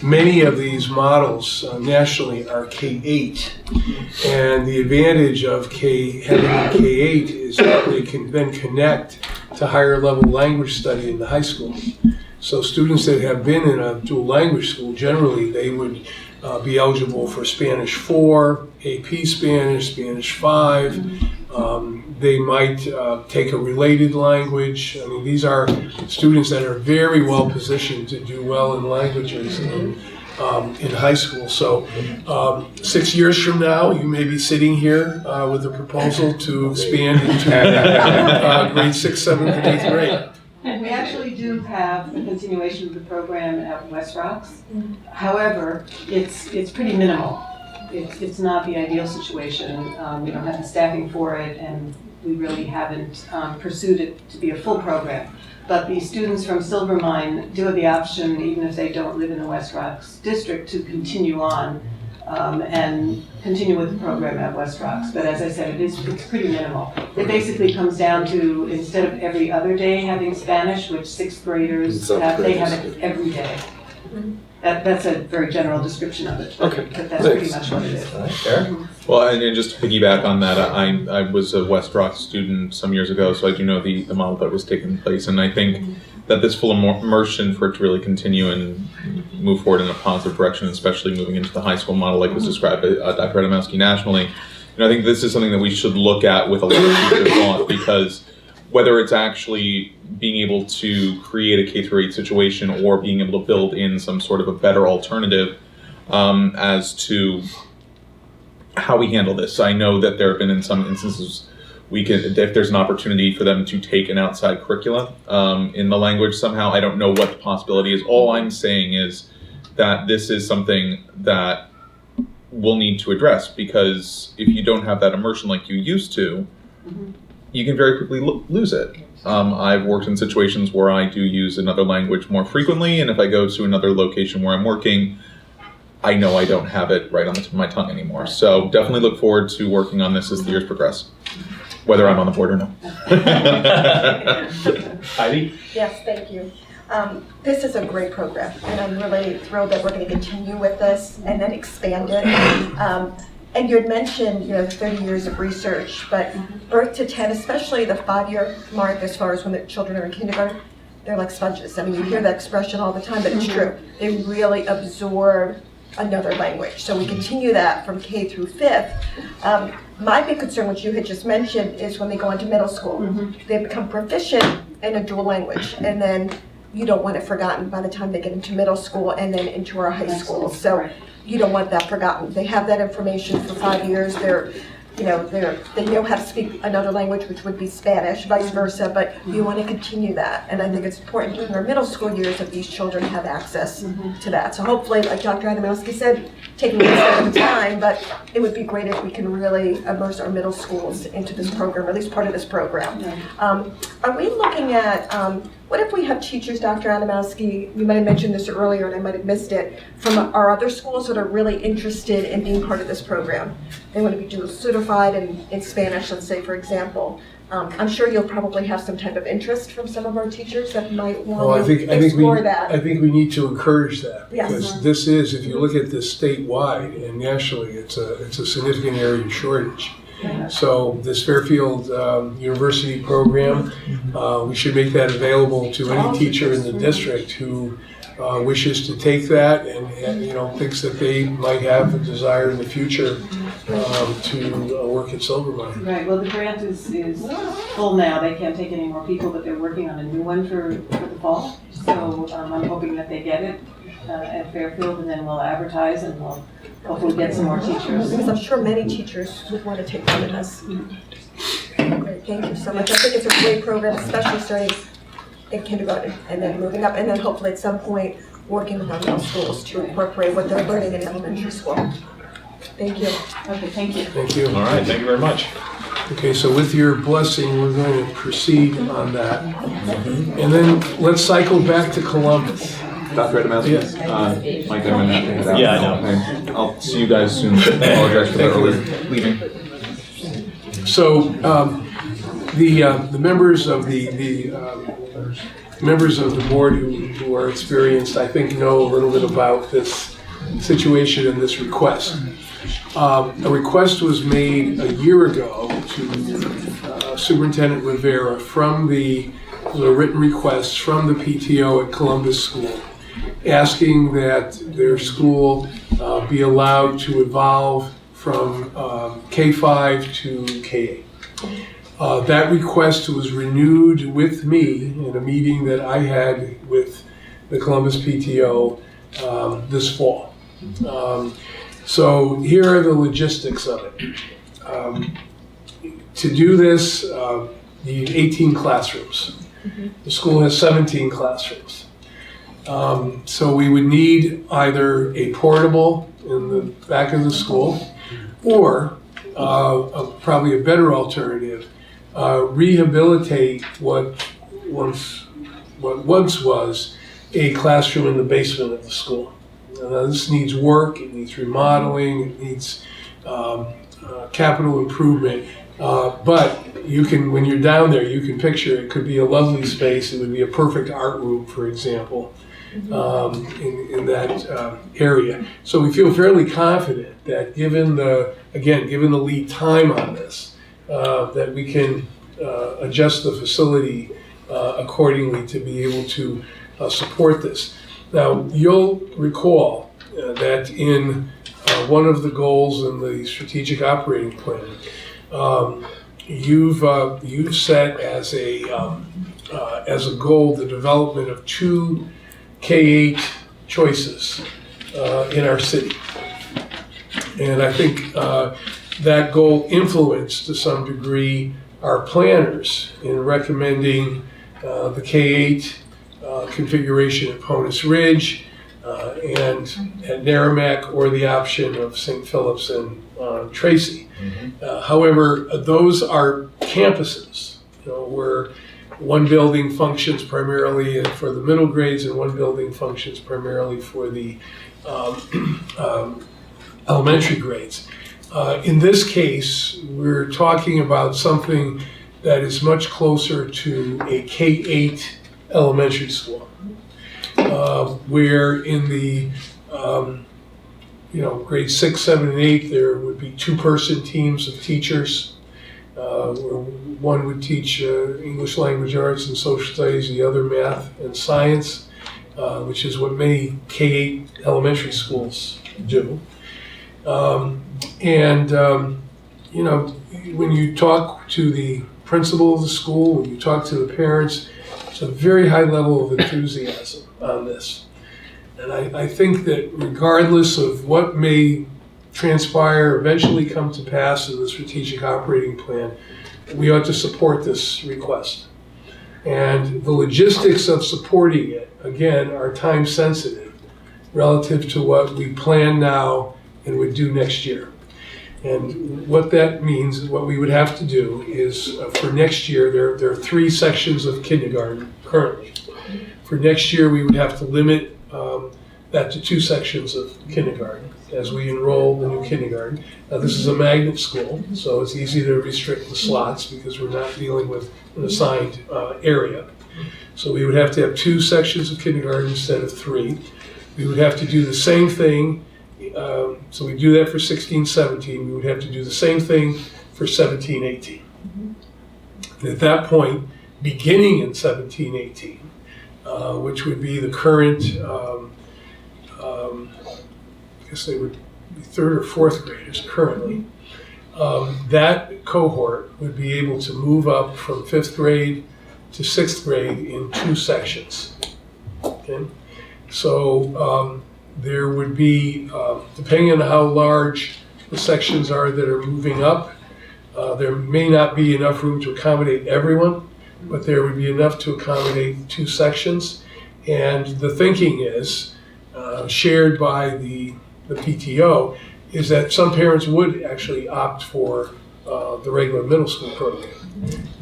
many of these models nationally are K-8, and the advantage of having a K-8 is that they can then connect to higher level language study in the high school. So students that have been in a dual language school, generally they would be eligible for Spanish 4, AP Spanish, Spanish 5. They might take a related language. I mean, these are students that are very well positioned to do well in languages in high school. So 6 years from now, you may be sitting here with a proposal to expand into grade 6, 7th, and 8th grade. We actually do have a continuation of the program at West Rocks. However, it's pretty minimal. It's not the ideal situation. We don't have the staffing for it, and we really haven't pursued it to be a full program. But the students from Silvermine do have the option, even if they don't live in the West Rocks district, to continue on and continue with the program at West Rocks. But as I said, it's pretty minimal. It basically comes down to, instead of every other day having Spanish, which 6th graders have, they have it every day. That's a very general description of it. Okay. But that's pretty much what it is. Eric? Well, and just to piggyback on that, I was a West Rock student some years ago, so I do know the model that was taking place, and I think that this full immersion for it to really continue and move forward in a positive direction, especially moving into the high school model like was described by Dr. Adamowski nationally. I think this is something that we should look at with a lot of teachers on, because whether it's actually being able to create a K-8 situation or being able to build in some sort of a better alternative as to how we handle this. I know that there have been in some instances if there's an opportunity for them to take an outside curriculum in the language somehow. I don't know what the possibility is. All I'm saying is that this is something that we'll need to address, because if you don't have that immersion like you used to, you can very quickly lose it. I've worked in situations where I do use another language more frequently, and if I go to another location where I'm working, I know I don't have it right on the tip of my tongue anymore. So definitely look forward to working on this as the years progress, whether I'm on the board or not. Heidi? Yes, thank you. This is a great program, and I'm really thrilled that we're going to continue with this and then expand it. And you had mentioned, 30 years of research, but birth to 10, especially the 5-year mark, as far as when the children are in kindergarten, they're like sponges. I mean, you hear that expression all the time, but it's true. They really absorb another language. So we continue that from K through 5th. My big concern, which you had just mentioned, is when they go into middle school. They become proficient in a dual language, and then you don't want it forgotten by the time they get into middle school and then into our high school. So you don't want that forgotten. They have that information for 5 years. They know how to speak another language, which would be Spanish, vice versa, but you want to continue that. And I think it's important during our middle school years that these children have access to that. So hopefully, like Dr. Adamowski said, taking it a step at a time, but it would be great if we can really immerse our middle schools into this program, or at least part of this program. Are we looking at, what if we have teachers, Dr. Adamowski, you might have mentioned this earlier and I might have missed it, from our other schools that are really interested in being part of this program? They want to be dual certified in Spanish, let's say, for example. I'm sure you'll probably have some type of interest from some of our teachers that might want to explore that. I think we need to encourage that, because Yes. this is, if you look at this statewide and nationally, it's a significant area of shortage. So this Fairfield University program, we should make that available to any teacher in the district who wishes to take that and thinks that they might have a desire in the future to work at Silvermine. Right, well, the grant is full now. They can't take any more people, but they're working on a new one for the fall. So I'm hoping that they get it at Fairfield, and then we'll advertise and we'll hopefully get some more teachers. Because I'm sure many teachers would want to take part in this. Great, thank you so much. I think it's a great program, especially starting in kindergarten and then moving up, and then hopefully at some point working with our middle schools to incorporate what they're learning in elementary school. Thank you. Okay, thank you. Thank you. All right, thank you very much. Okay, so with your blessing, we're going to proceed on that. And then let's cycle back to Columbus. Dr. Adamowski? Yes. Mike, I'm gonna head out. Yeah, I know. I'll see you guys soon. I apologize for the early leaving. So the members of the members of the board who are experienced, I think, know a little bit about this situation and this request. A request was made a year ago to Superintendent Rivera from the written request from the PTO at Columbus School, asking that their school be allowed to evolve from K-5 to K-8. That request was renewed with me in a meeting that I had with the Columbus PTO this fall. So here are the logistics of it. To do this, you need 18 classrooms. The school has 17 classrooms. So we would need either a portable in the back of the school, or probably a better alternative, rehabilitate what once was a classroom in the basement of the school. Now, this needs work, it needs remodeling, it needs capital improvement, but you can, when you're down there, you can picture it could be a lovely space. It would be a perfect art room, for example, in that area. So we feel fairly confident that given the lead time on this, that we can adjust the facility accordingly to be able to support this. Now, you'll recall that in one of the goals in the strategic operating plan, you've set as a goal the development of 2 K-8 choices in our city. And I think that goal influenced to some degree our planners in recommending the K-8 configuration at Ponus Ridge and at Merrimack, or the option of St. Philip's and Tracy. However, those are campuses, where one building functions primarily for the middle grades and one building functions primarily for the elementary grades. In this case, we're talking about something that is much closer to a K-8 elementary school, where in the grades 6, 7, and 8, there would be 2-person teams of teachers, where one would teach English language arts and social studies, the other math and science, which is what many K-8 elementary schools do. When you talk to the principal of the school, when you talk to the parents, it's a very high level of enthusiasm on this. And I think that regardless of what may transpire, eventually come to pass in the strategic operating plan, we ought to support this request. And the logistics of supporting it, again, are time sensitive relative to what we plan now and would do next year. And what that means, what we would have to do is, for next year, there are 3 sections of kindergarten currently. For next year, we would have to limit that to 2 sections of kindergarten as we enroll the new kindergarten. Now, this is a magnet school, so it's easy to restrict the slots because we're not dealing with an assigned area. So we would have to have 2 sections of kindergarten instead of 3. We would have to do the same thing. So we do that for 16-17. We would have to do the same thing for 17-18. And at that point, beginning in 17-18, which would be the current, I guess they would be 3rd or 4th graders currently, that cohort would be able to move up from 5th grade to 6th grade in 2 sections. Okay? So there would be, depending on how large the sections are that are moving up, there may not be enough room to accommodate everyone, but there would be enough to accommodate 2 sections. And the thinking is, shared by the PTO, is that some parents would actually opt for the regular middle school program.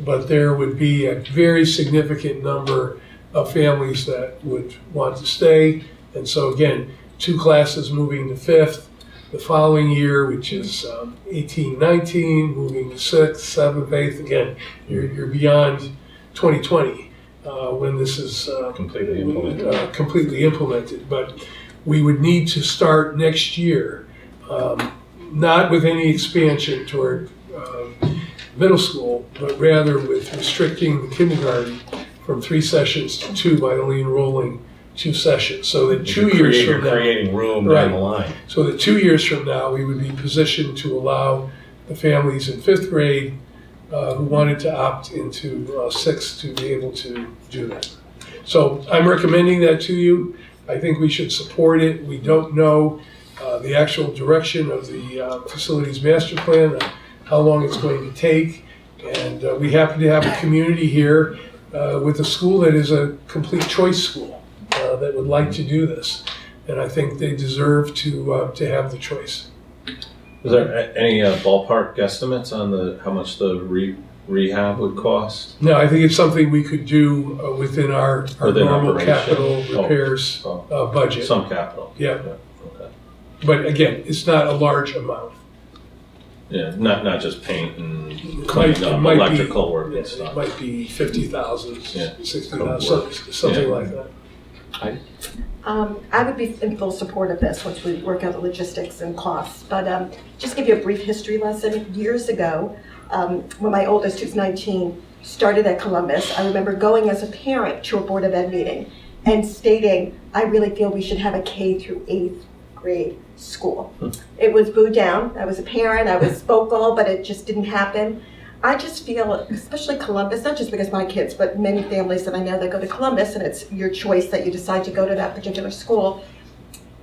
But there would be a very significant number of families that would want to stay. And so again, 2 classes moving to 5th, the following year, which is 18-19, moving to 6th, 7th, 8th. Again, you're beyond 2020 when this is completely implemented. But we would need to start next year, not with any expansion toward middle school, but rather with restricting the kindergarten from 3 sessions to 2 by only enrolling 2 sessions. So that 2 years from now, creating room down the line. So that 2 years from now, we would be positioned to allow the families in 5th grade who wanted to opt into 6th to be able to do that. So I'm recommending that to you. I think we should support it. We don't know the actual direction of the facilities master plan, how long it's going to take. And we happen to have a community here with a school that is a complete choice school that would like to do this. And I think they deserve to have the choice. Is there any ballpark guesstimates on how much the rehab would cost? No, I think it's something we could do within our normal operation. capital repairs budget. Some capital. Yeah. Okay. But again, it's not a large amount. Yeah, not just paint and It cleaning up, might electrical be, work and It stuff. might be 50,000, Yeah. 60,000, something Yeah. like that. I would be in full support of this once we work out the logistics and costs. But just give you a brief history lesson. Years ago, when my oldest, who's 19, started at Columbus, I remember going as a parent to a Board of Ed meeting. and stating, I really feel we should have a K through 8th grade school. It was booed down. I was a parent, I was vocal, but it just didn't happen. I just feel, especially Columbus, not just because my kids, but many families that I know that go to Columbus, and it's your choice that you decide to go to that particular school,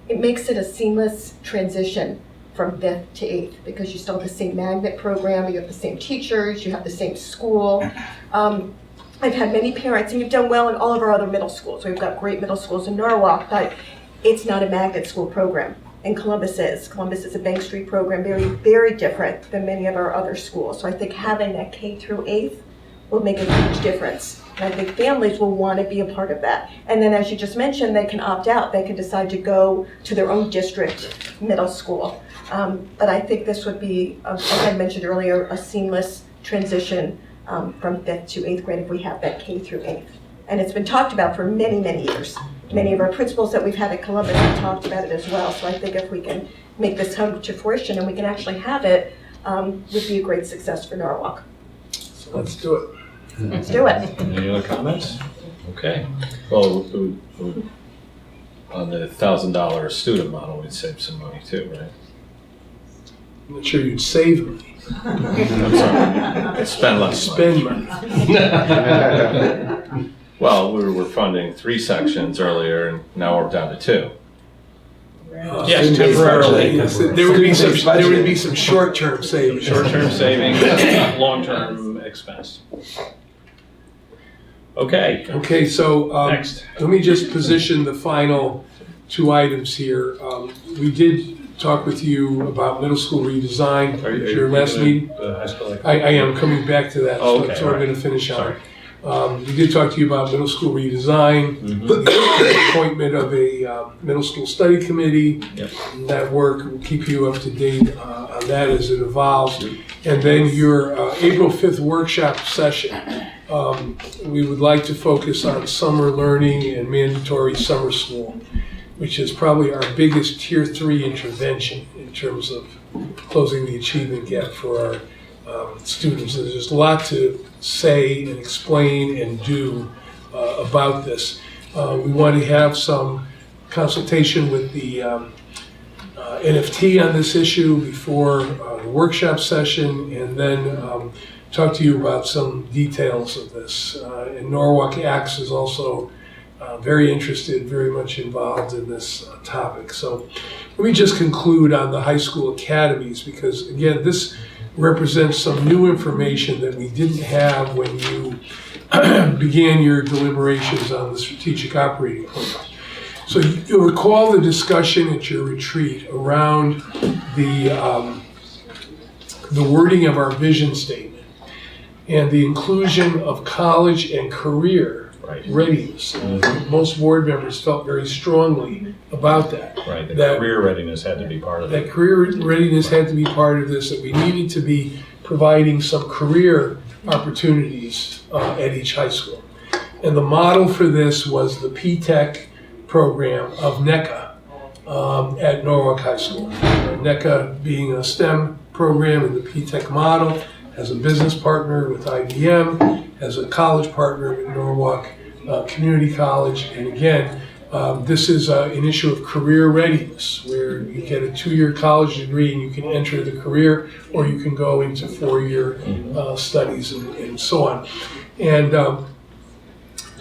it makes it a seamless transition from 5th to 8th, because you still have the same magnet program, you have the same teachers, you have the same school. I've had many parents, and you've done well in all of our other middle schools. We've got great middle schools in Norwalk, but it's not a magnet school program. And Columbus is. Columbus is a Bank Street program, very, very different than many of our other schools. So I think having a K through 8th will make a huge difference. And I think families will want to be a part of that. And then, as you just mentioned, they can opt out. They can decide to go to their own district middle school. But I think this would be, as I mentioned earlier, a seamless transition from 5th to 8th grade if we have that K through 8th. And it's been talked about for many, many years. Many of our principals that we've had at Columbus have talked about it as well. So I think if we can make this come to fruition and we can actually have it, would be a great success for Norwalk. So let's do it. Let's do it. Any other comments? Okay. Well, on the $1,000 student model, we'd save some money too, right? I'm not sure you'd save money. I'm sorry, spend less money. Spend money. Well, we were funding 3 sections earlier, and now we're down to 2. Yes, temporarily. Yes, there would be some short-term savings. Short-term savings, long-term expense. Okay. Okay, so Next. let me just position the final 2 items here. We did talk with you about middle school redesign at your last meeting. High school. I am coming back to that, Oh, okay, so I'm all right. going to finish on. Sorry. We did talk to you about middle school redesign, the appointment of a middle school study committee. Yep. That work will keep you up to date on that as it evolves. And then your April 5th workshop session. We would like to focus on summer learning and mandatory summer school, which is probably our biggest Tier 3 intervention in terms of closing the achievement gap for our students. There's just a lot to say and explain and do about this. We want to have some consultation with the NFT on this issue before the workshop session, and then talk to you about some details of this. And Norwalk Acts is also very interested, very much involved in this topic. So let me just conclude on the high school academies, because again, this represents some new information that we didn't have when you began your deliberations on the strategic operating plan. So you'll recall the discussion at your retreat around the wording of our vision statement and the inclusion of college and career readiness. Most board members felt very strongly about that. Right, that career readiness had to be part of it. That career readiness had to be part of this, that we needed to be providing some career opportunities at each high school. And the model for this was the P-TECH program of NECA at Norwalk High School. NECA being a STEM program in the P-TECH model, has a business partner with IBM, has a college partner with Norwalk Community College, and again, this is an issue of career readiness, where you get a 2-year college degree and you can enter the career, or you can go into 4-year studies and so on. And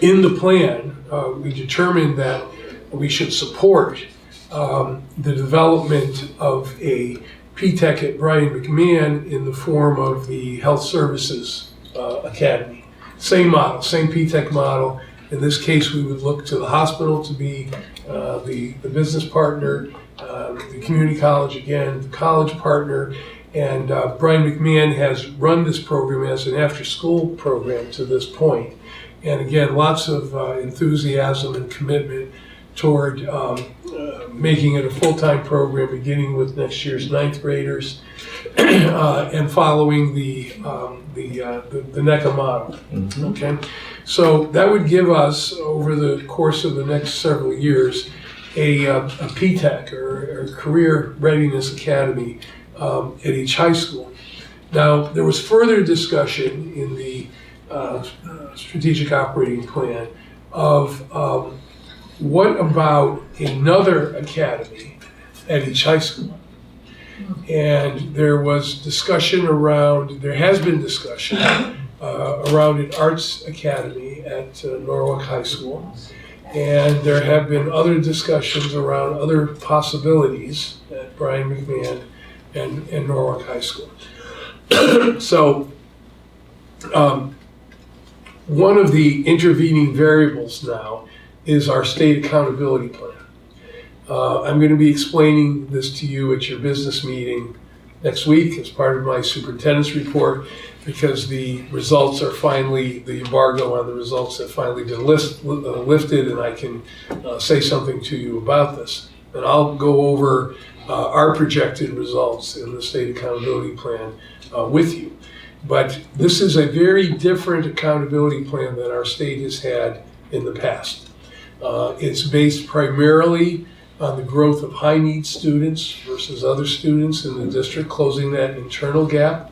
in the plan, we determined that we should support the development of a P-TECH at Brian McMahon in the form of the Health Services Academy. Same model, same P-TECH model. In this case, we would look to the hospital to be the business partner, the community college again, the college partner, and Brian McMahon has run this program as an after-school program to this point. And again, lots of enthusiasm and commitment toward making it a full-time program, beginning with next year's 9th graders, and following the NECA model. Okay, so that would give us, over the course of the next several years, a P-TECH or Career Readiness Academy at each high school. Now, there was further discussion in the strategic operating plan of what about another academy at each high school? And there has been discussion around an arts academy at Norwalk High School. And there have been other discussions around other possibilities at Brian McMahon and Norwalk High School. So, one of the intervening variables now is our state accountability plan. I'm going to be explaining this to you at your business meeting next week as part of my superintendent's report, because the results are finally, the embargo on the results have finally been lifted, and I can say something to you about this. And I'll go over our projected results in the state accountability plan with you. But this is a very different accountability plan than our state has had in the past. It's based primarily on the growth of high-needs students versus other students in the district, closing that internal gap.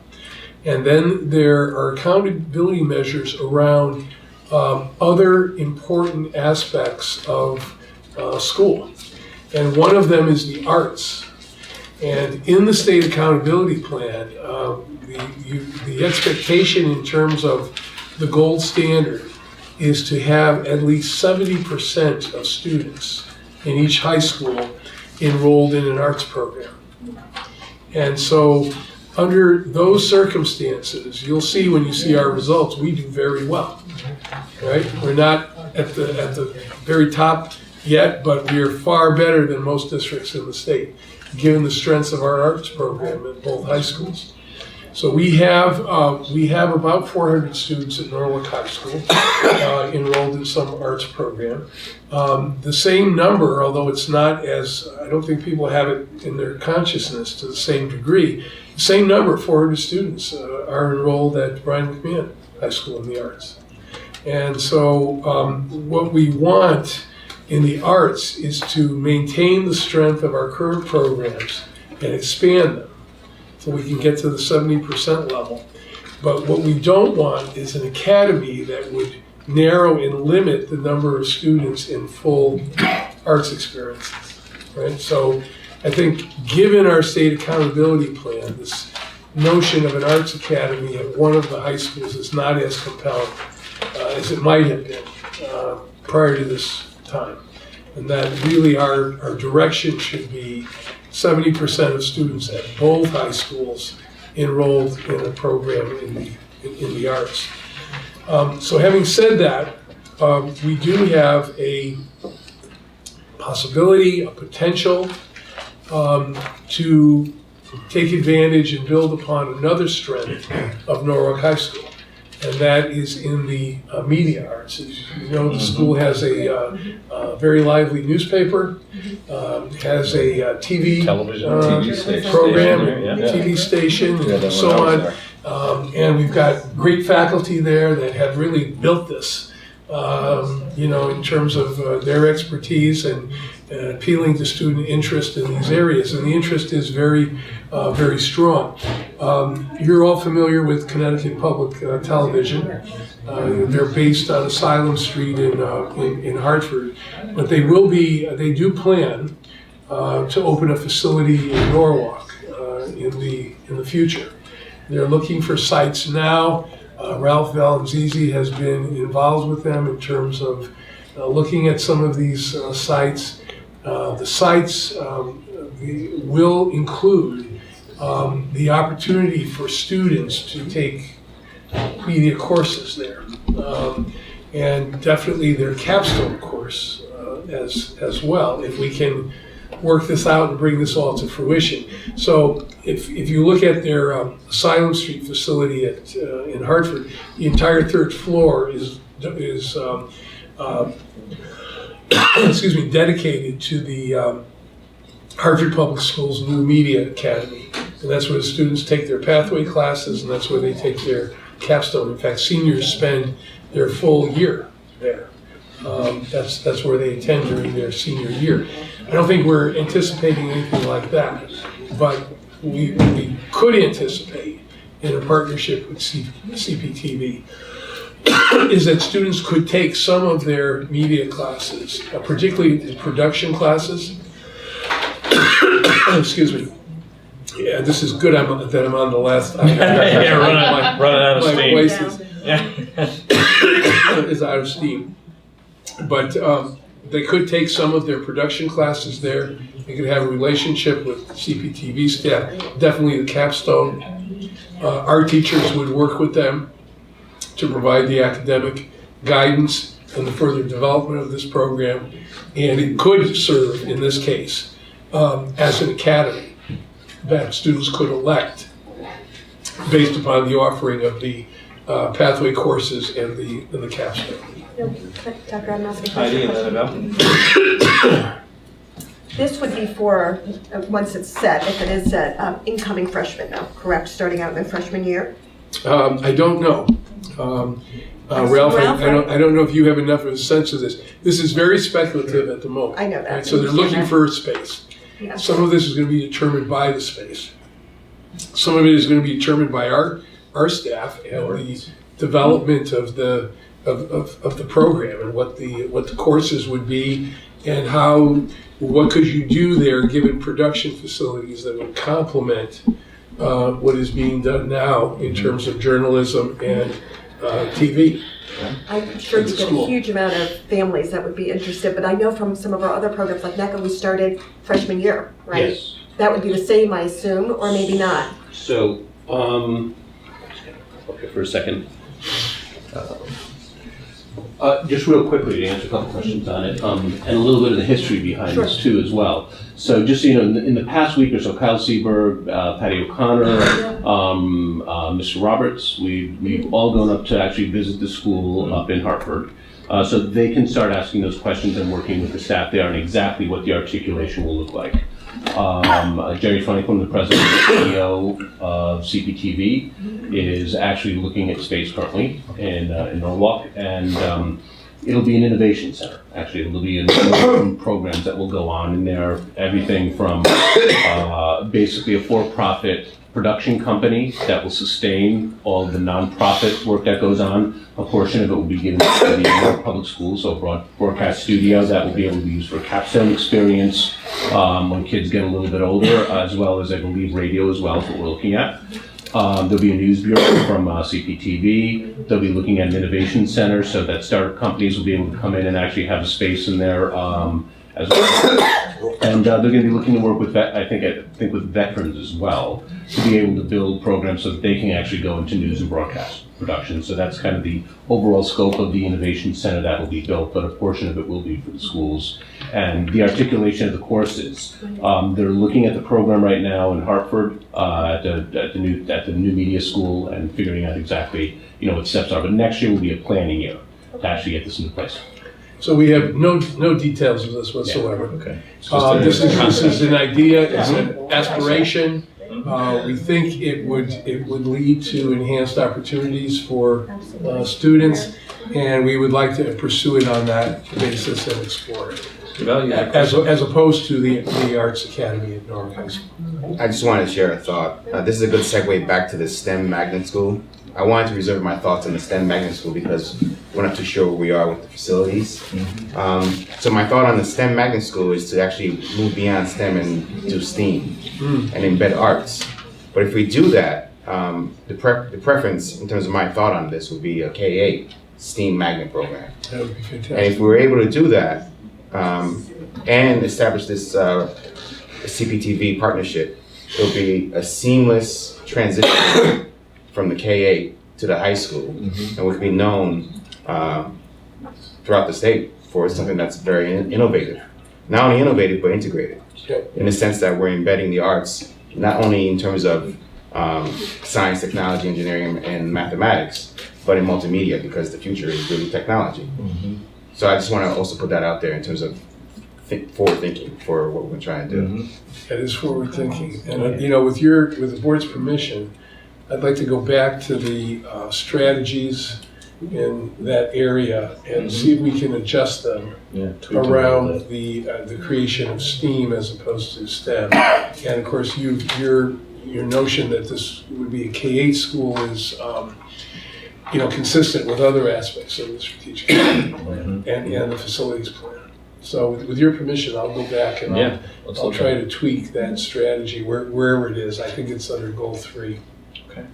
And then there are accountability measures around other important aspects of school. And one of them is the arts. And in the state accountability plan, the expectation in terms of the gold standard is to have at least 70% of students in each high school enrolled in an arts program. And so under those circumstances, you'll see when you see our results, we do very well, right? We're not at the very top yet, but we are far better than most districts in the state, given the strengths of our arts program at both high schools. So we have about 400 students at Norwalk High School enrolled in some arts program. The same number, although it's not as, I don't think people have it in their consciousness to the same degree, the same number, 400 students are enrolled at Brian McMahon High School in the arts. And so what we want in the arts is to maintain the strength of our current programs and expand them so we can get to the 70% level. But what we don't want is an academy that would narrow and limit the number of students in full arts experiences, right? So I think given our state accountability plan, this notion of an arts academy at one of the high schools is not as compelling as it might have been prior to this time. And that really our direction should be 70% of students at both high schools enrolled in a program in the arts. So having said that, we do have a possibility, a potential to take advantage and build upon another strength of Norwalk High School, and that is in the media arts. As you know, the school has a very lively newspaper, has a TV program, TV station, and so on. And we've got great faculty there that have really built this, in terms of their expertise and appealing to student interest in these areas. And the interest is very, very strong. You're all familiar with Connecticut Public Television. They're based on Asylum Street in Hartford, but they do plan to open a facility in Norwalk in the future. They're looking for sites now. Ralph Valenzizi has been involved with them in terms of looking at some of these sites. The sites will include the opportunity for students to take media courses there, and definitely their capstone course as well, if we can work this out and bring this all to fruition. So if you look at their Asylum Street facility in Hartford, the entire third floor is dedicated to the Hartford Public Schools New Media Academy. And that's where the students take their pathway classes, and that's where they take their capstone. In fact, seniors spend their full year there. That's where they attend during their senior year. I don't think we're anticipating anything like that, but we could anticipate in a partnership with CPTV is that students could take some of their media classes, particularly the production classes. Excuse me. Yeah, this is good that I'm on the last. Yeah, running out of My steam. voice Yeah. is out of steam. But they could take some of their production classes there. They could have a relationship with CPTV staff, definitely the capstone. Our teachers would work with them to provide the academic guidance and the further development of this program. And it could serve, in this case, as an academy that students could elect based upon the offering of the pathway courses and the capstone. Dr. Adamowski. Heidi, and then Adele. This would be for, once it's set, if it is set, incoming freshmen now, correct? Starting out in their freshman year? I don't know. Ralph, I don't know if you have enough of a sense of this. This is very speculative at the moment. I know that. Right? So they're looking for space. Yeah. Some of this is going to be determined by the space. Some of it is going to be determined by our staff and the development of the program and what the courses would be and what could you do there given production facilities that would complement what is being done now in terms of journalism and TV. I'm sure you get a huge amount of families that would be interested, but I know from some of our other programs like NECA, we started freshman year, right? Yes. That would be the same, I assume, or maybe not. So, okay, for a second. Just real quickly to answer a couple questions on it, and a little bit of the history behind this too as well. So just so you know, in the past week or so, Kyle Seberg, Patty O'Connor, Mr. Roberts, we've all gone up to actually visit the school up in Hartford. So they can start asking those questions and working with the staff there on exactly what the articulation will look like. Jerry Franklin, the president and CEO of CPTV, is actually looking at space currently in Norwalk, and it'll be an innovation center. Actually, it'll be programs that will go on in there. Everything from basically a for-profit production company that will sustain all the nonprofit work that goes on. A portion of it will be given to the public schools, so broadcast studio that will be able to be used for capstone experience when kids get a little bit older, as well as I believe radio as well is what we're looking at. There'll be a news bureau from CPTV. They'll be looking at an innovation center so that startup companies will be able to come in and actually have a space in there as well. And they're going to be looking to work with, I think with veterans as well, to be able to build programs so that they can actually go into news and broadcast production. So that's kind of the overall scope of the innovation center that will be built, but a portion of it will be for the schools. And the articulation of the courses, they're looking at the program right now in Hartford at the new media school and figuring out exactly what steps are. But next year will be a planning year to actually get this into place. So we have no details of this whatsoever. Okay. This is an idea, it's an aspiration. We think it would lead to enhanced opportunities for students, and we would like to pursue it on that basis and explore it. As opposed to the Arts Academy at Norwalk High School. I just wanted to share a thought. This is a good segue back to the STEM magnet school. I wanted to reserve my thoughts on the STEM magnet school because we're not too sure where we are with the facilities. So my thought on the STEM magnet school is to actually move beyond STEM and do STEAM and embed arts. But if we do that, the preference in terms of my thought on this would be a K-8 STEAM magnet program. That would be fantastic. And if we were able to do that and establish this CPTV partnership, it'll be a seamless transition from the K-8 to the high school, and would be known throughout the state for something that's very innovative. Not only innovative, but integrated, in the sense that we're embedding the arts, not only in terms of science, technology, engineering, and mathematics, but in multimedia, because the future is really technology. So I just want to also put that out there in terms of forward thinking for what we're trying to do. That is forward thinking, and with the board's permission, I'd like to go back to the strategies in that area and see if we can adjust them around the creation of STEAM as opposed to STEM. And of course, your notion that this would be a K-8 school is consistent with other aspects of the strategic plan and the facilities plan. So with your permission, I'll go back and I'll try to tweak that strategy wherever it is. I think it's under goal 3. Okay.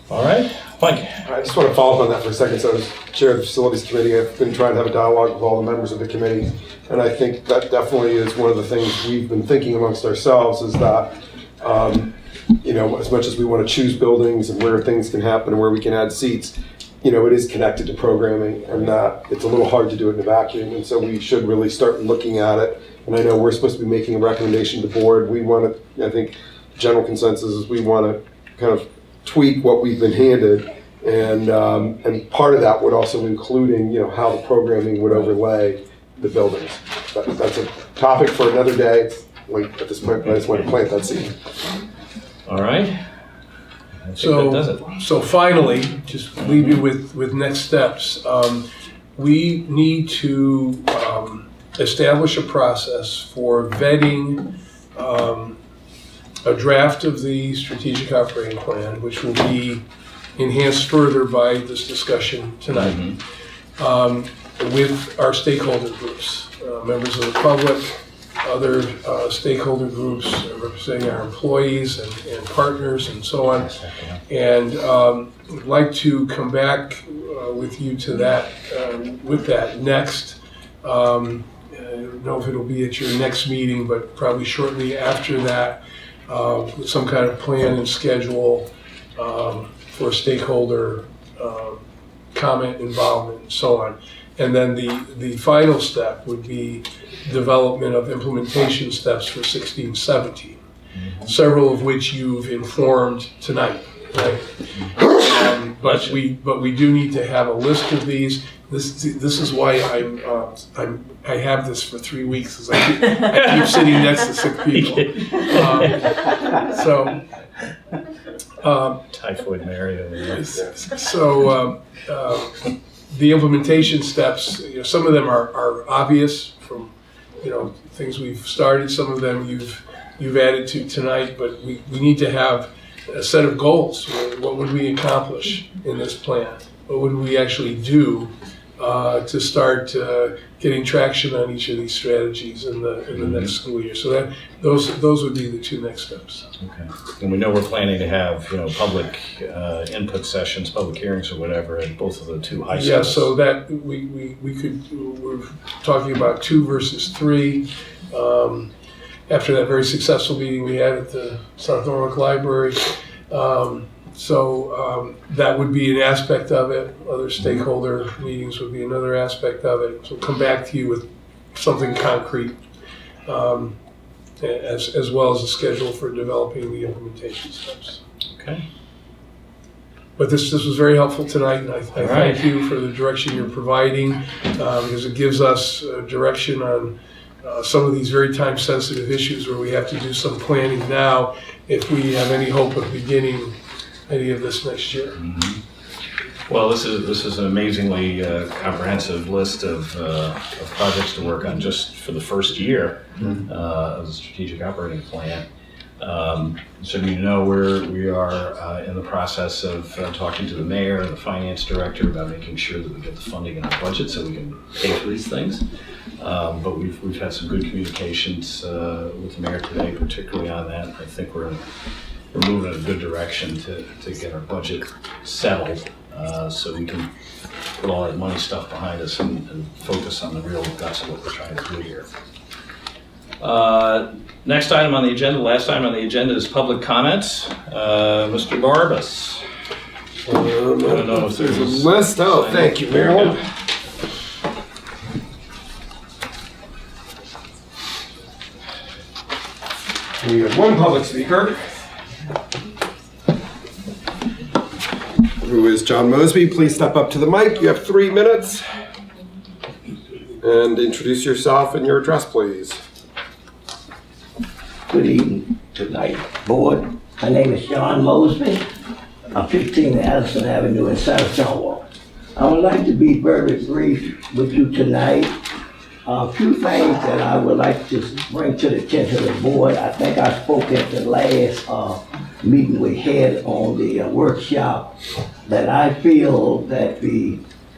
All right, Mike. I just want to follow up on that for a second. So as chair of the facilities committee, I've been trying to have a dialogue with all the members of the committee. And I think that definitely is one of the things we've been thinking amongst ourselves is that, as much as we want to choose buildings and where things can happen and where we can add seats, it is connected to programming, and that it's a little hard to do it in a vacuum. And so we should really start looking at it. And I know we're supposed to be making a recommendation to the board. We want to, I think, general consensus is we want to kind of tweak what we've been handed. And part of that would also including, how the programming would overlay the buildings. That's a topic for another day. Like at this point, I just want to plant that seed. All right. I think that does it. So finally, just leave you with next steps. We need to establish a process for vetting a draft of the strategic operating plan, which will be enhanced further by this discussion tonight, with our stakeholder groups, members of the public, other stakeholder groups representing our employees and partners and so on. And we'd like to come back with you to that, with that next. I don't know if it'll be at your next meeting, but probably shortly after that, with some kind of plan and schedule for stakeholder comment, involvement, and so on. And then the final step would be development of implementation steps for 16-17, several of which you've informed tonight, right? But we do need to have a list of these. This is why I have this for 3 weeks, because I keep sitting next to sick people. Typhoid Mary. So the implementation steps, some of them are obvious from things we've started. Some of them you've added to tonight, but we need to have a set of goals. What would we accomplish in this plan? What would we actually do to start getting traction on each of these strategies in the next school year? So those would be the 2 next steps. Okay. And we know we're planning to have public input sessions, public hearings, or whatever at both of the 2 high schools. Yeah. So that we're talking about 2 versus 3. After that very successful meeting we had at the South Norwalk Library. So that would be an aspect of it. Other stakeholder meetings would be another aspect of it. So we'll come back to you with something concrete, as well as a schedule for developing the implementation steps. Okay. But this was very helpful tonight, and I thank you for the direction you're providing, because it gives us direction on some of these very time-sensitive issues where we have to do some planning now if we have any hope of beginning any of this next year. Well, this is an amazingly comprehensive list of projects to work on just for the first year of the strategic operating plan. So we are in the process of talking to the mayor and the finance director about making sure that we get the funding in our budget so we can pay for these things. But we've had some good communications with the mayor today, particularly on that. I think we're moving in a good direction to get our budget settled, so we can put all that money stuff behind us and focus on the real guts of what we're trying to do here. Next item on the agenda, last item on the agenda is public comments. Mr. Barbas. I don't know if there's a list. Oh, thank you, Marilyn. We have one public speaker, who is John Mosby. Please step up to the mic. You have 3 minutes. And introduce yourself and your address, please. Good evening tonight, board. My name is John Mosby. I'm 15 Addison Avenue in South Norwalk. I would like to be very brief with you tonight. A few things that I would like to bring to the attention of the board. I think I spoke at the last meeting we had on the workshop, that I feel that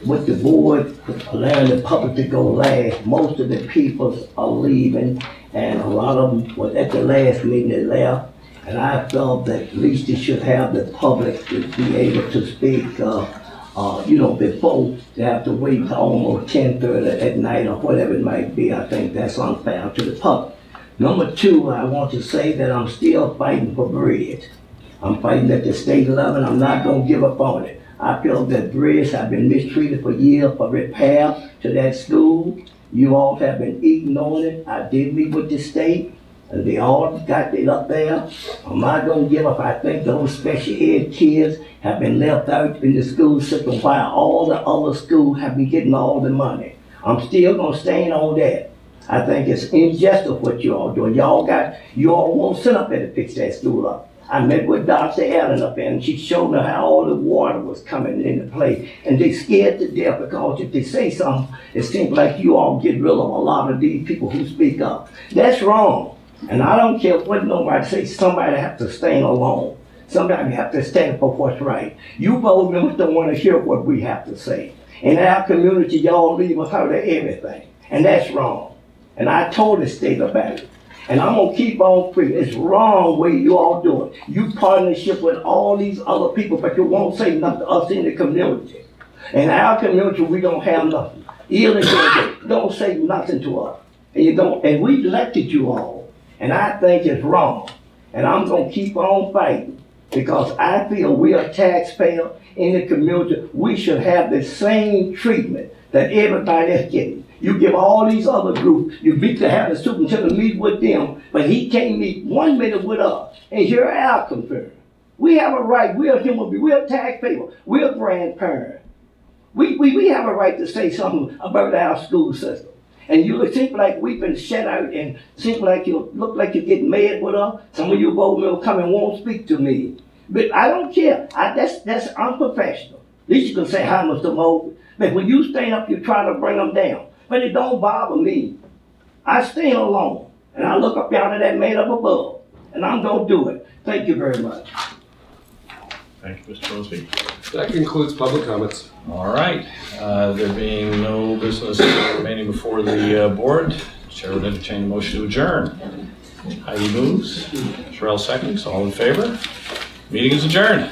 with the board allowing the public to go last, most of the people are leaving, and a lot of them was at the last meeting they left. And I felt that at least they should have the public to be able to speak, before they have to wait till almost 10:30 at night or whatever it might be. I think that's unfair to the public. Number two, I want to say that I'm still fighting for bread. I'm fighting at the state level. I'm not going to give up on it. I feel that bridge have been mistreated for years for repair to that school. You all have been eating on it. I did meet with the state, and they all got it up there. I'm not going to give up. I think those special ed kids have been left out in the school system while all the other schools have been getting all the money. I'm still going to stand on that. I think it's injustice what you all doing. You all won't sit up there to fix that school up. I met with Dr. Allen up there, and she showed me how all the water was coming into play. And they scared to death because if they say something, it seems like you all get rid of a lot of these people who speak up. That's wrong. And I don't care what nobody says, somebody have to stand alone. Somebody have to stand for what's right. You board members don't want to hear what we have to say. In our community, y'all leave us out of everything. And that's wrong. And I told the state about it. And I'm gonna keep on preaching. It's wrong way you all do it. You partnership with all these other people, but you won't say nothing to us in the community. In our community, we don't have nothing. Either don't say nothing to us. And we elected you all. And I think it's wrong. And I'm gonna keep on fighting because I feel we are taxpayers in the community. We should have the same treatment that everybody is getting. You give all these other groups, you meet to have the superintendent meet with them, but he can't meet 1 minute with us. And here are our concerns. We have a right, we're human beings, we're taxpayers, we're grandparents. We have a right to say something about our school system. And you seem like we've been shut out and seem like you look like you get mad with us. Some of you board members come and won't speak to me. But I don't care. That's unprofessional. At least you can say hi, Mr. Moses. But when you stand up, you try to bring them down. But it don't bother me. I stand alone, and I look up down at that man up above, and I'm gonna do it. Thank you very much. Thank you, Mr. Mosby. That concludes public comments. All right, there being no business remaining before the board, Chair would entertain a motion to adjourn. Heidi moves, Sherelle seconds, all in favor? Meeting is adjourned.